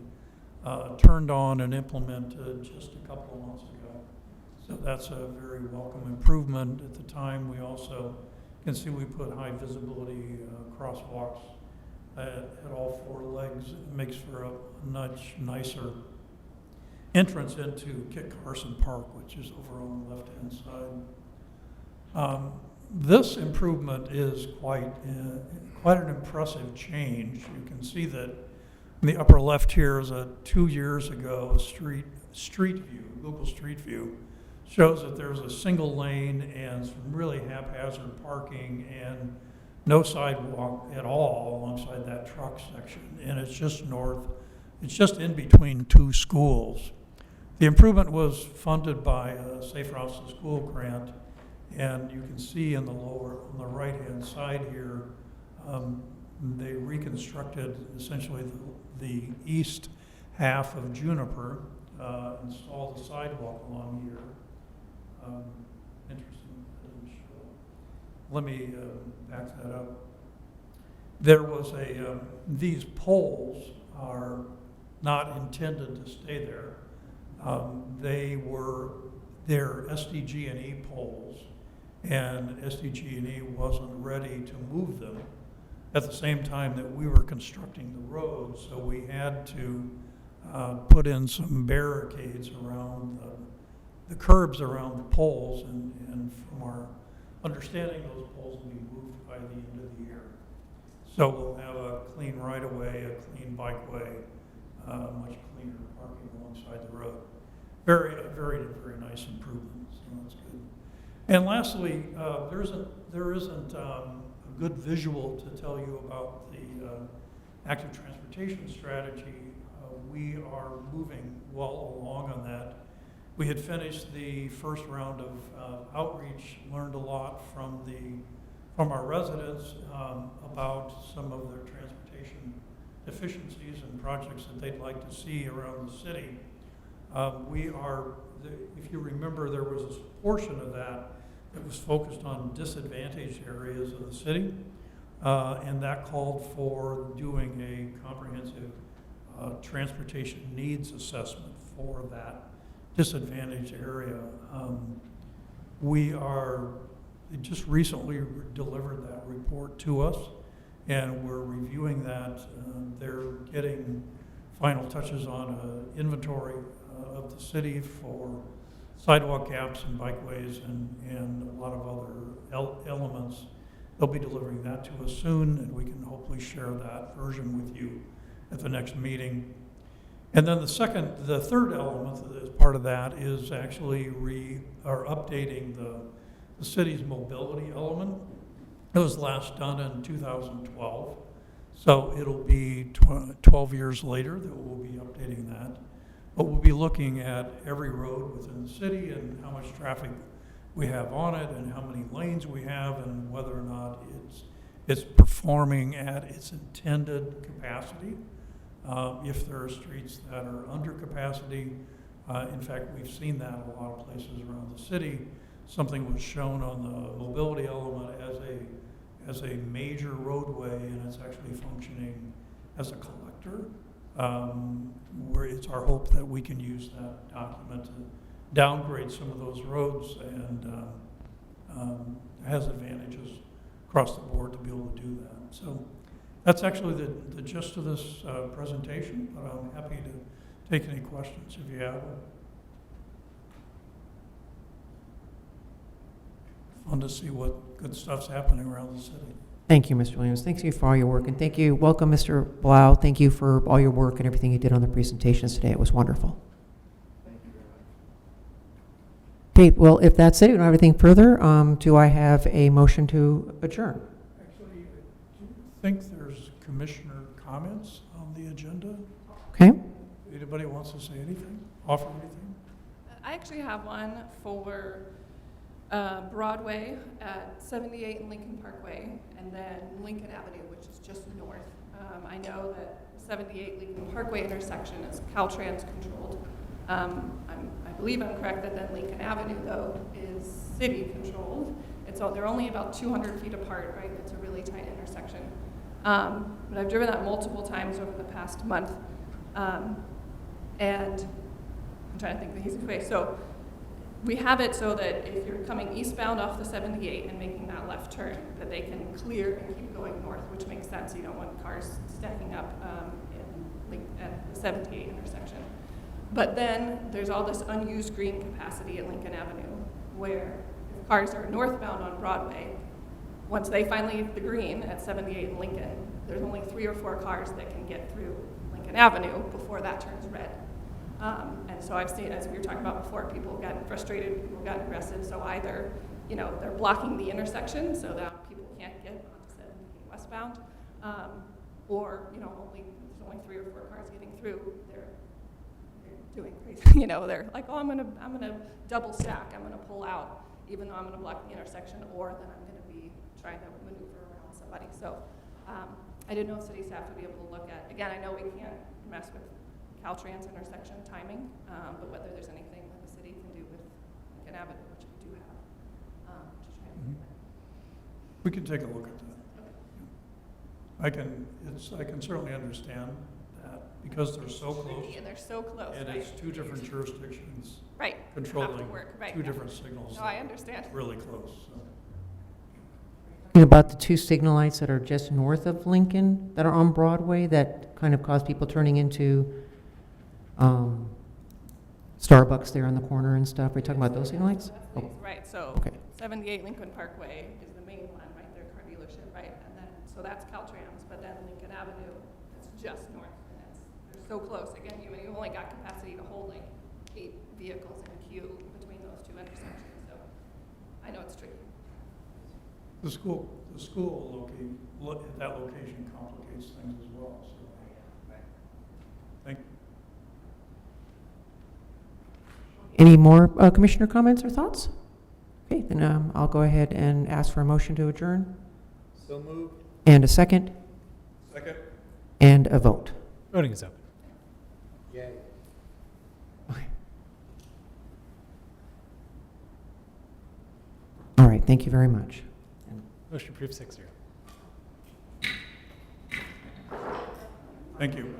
turned on and implemented just a couple of months ago. So that's a very welcome improvement. At the time, we also can see we put high visibility crosswalks at all four legs. It makes for a much nicer entrance into Kit Carson Park, which is over on the left-hand side. This improvement is quite an impressive change. You can see that in the upper left here is 2 years ago, a street view, Google Street View, shows that there's a single lane and some really haphazard parking and no sidewalk at all alongside that truck section. And it's just in between two schools. The improvement was funded by a Safe Routes to School grant, and you can see on the right-hand side here, they reconstructed essentially the east half of Juniper, installed a sidewalk along here. Interesting. Let me back that up. There was these poles are not intended to stay there. They're SDG&E poles, and SDG&E wasn't ready to move them at the same time that we were constructing the road, so we had to put in some barricades around the curbs around the poles, and from our understanding, those poles will be moved by the end of the year. So we'll have a clean right-of-way, a clean bikeway, much cleaner parking alongside the road. Very nice improvement, so that's good. And lastly, there isn't a good visual to tell you about the active transportation strategy. We are moving well along on that. We had finished the first round of outreach, learned a lot from our residents about some of their transportation deficiencies and projects that they'd like to see around the city. If you remember, there was a portion of that was focused on disadvantaged areas of the city, and that called for doing a comprehensive transportation needs assessment for that disadvantaged area. They just recently delivered that report to us, and we're reviewing that. They're getting final touches on an inventory of the city for sidewalk gaps and bikeways and a lot of other elements. They'll be delivering that to us soon, and we can hopefully share that version with you at the next meeting. And then the third element as part of that is actually updating the city's mobility element. It was last done in 2012, so it'll be 12 years later that we'll be updating that. But we'll be looking at every road within the city and how much traffic we have on it and how many lanes we have and whether or not it's performing at its intended capacity. If there are streets that are under capacity, in fact, we've seen that in a lot of places around the city. Something was shown on the mobility element as a major roadway, and it's actually functioning as a collector. Where it's our hope that we can use that document to downgrade some of those roads, and has advantages across the board to be able to do that. So that's actually the gist of this presentation, but I'm happy to take any questions if you have them. Fun to see what good stuff's happening around the city. Thank you, Mr. Williams. Thank you for all your work, and thank you. Welcome, Mr. Blau. Thank you for all your work and everything you did on the presentations today. It was wonderful. Thank you very much. Okay, well, if that's it, we don't have anything further. Do I have a motion to adjourn? Actually, do you think there's commissioner comments on the agenda? Okay. Anybody wants to say anything? Offer anything? I actually have one for Broadway at 78 and Lincoln Parkway, and then Lincoln Avenue, which is just north. I know that 78 Lincoln Parkway intersection is Caltrans controlled. I believe I'm correct that then Lincoln Avenue, though, is city controlled. They're only about 200 feet apart, right? It's a really tight intersection. But I've driven that multiple times over the past month. And I'm trying to think of the easiest way. So we have it so that if you're coming eastbound off the 78 and making that left turn, that they can clear and keep going north, which makes sense. You don't want cars stacking up at the 78 intersection. But then there's all this unused green capacity at Lincoln Avenue, where if cars are northbound on Broadway, once they finally hit the green at 78 and Lincoln, there's only 3 or 4 cars that can get through Lincoln Avenue before that turns red. And so I've seen, as we were talking about before, people have gotten frustrated, people have gotten aggressive. So either, they're blocking the intersection so that people can't get onto 78 westbound, or, there's only 3 or 4 cars getting through. They're doing crazy. They're like, oh, I'm gonna double stack. I'm gonna pull out, even though I'm gonna block the intersection, or then I'm gonna be trying to maneuver around somebody. So I didn't know if city staff would be able to look at. Again, I know we can't mess with Caltrans intersection timing, but whether there's anything that the city can do with Lincoln Avenue, which we do have, to try and do that. We can take a look at that. I can certainly understand that because they're so close. And they're so close. And right? it's 2 different jurisdictions Right. controlling Have to work. Right. 2 different signals. No, I understand. Really close. So. Talking about the 2 signal lights that are just north of Lincoln that are on Broadway that kind of cause people turning into Starbucks there on the corner and stuff. Are we talking about those signal lights? Oh, Right. So okay. 78 Lincoln Parkway is the main one, right there, car dealership, right? And then so that's Caltrans, but then Lincoln Avenue, it's just north, and they're so close. Again, you've only got capacity to hold like 8 vehicles in a queue between those 2 intersections. So I know it's tricky. The school at that location complicates things as well. So. Thank you. Any more commissioner comments or thoughts? Okay, then I'll go ahead and ask for a motion to adjourn. So moved. And a second. Second. And a vote. Voting is open. Yay. Okay. All right, thank you very much. Motion approved 6-0. Thank you.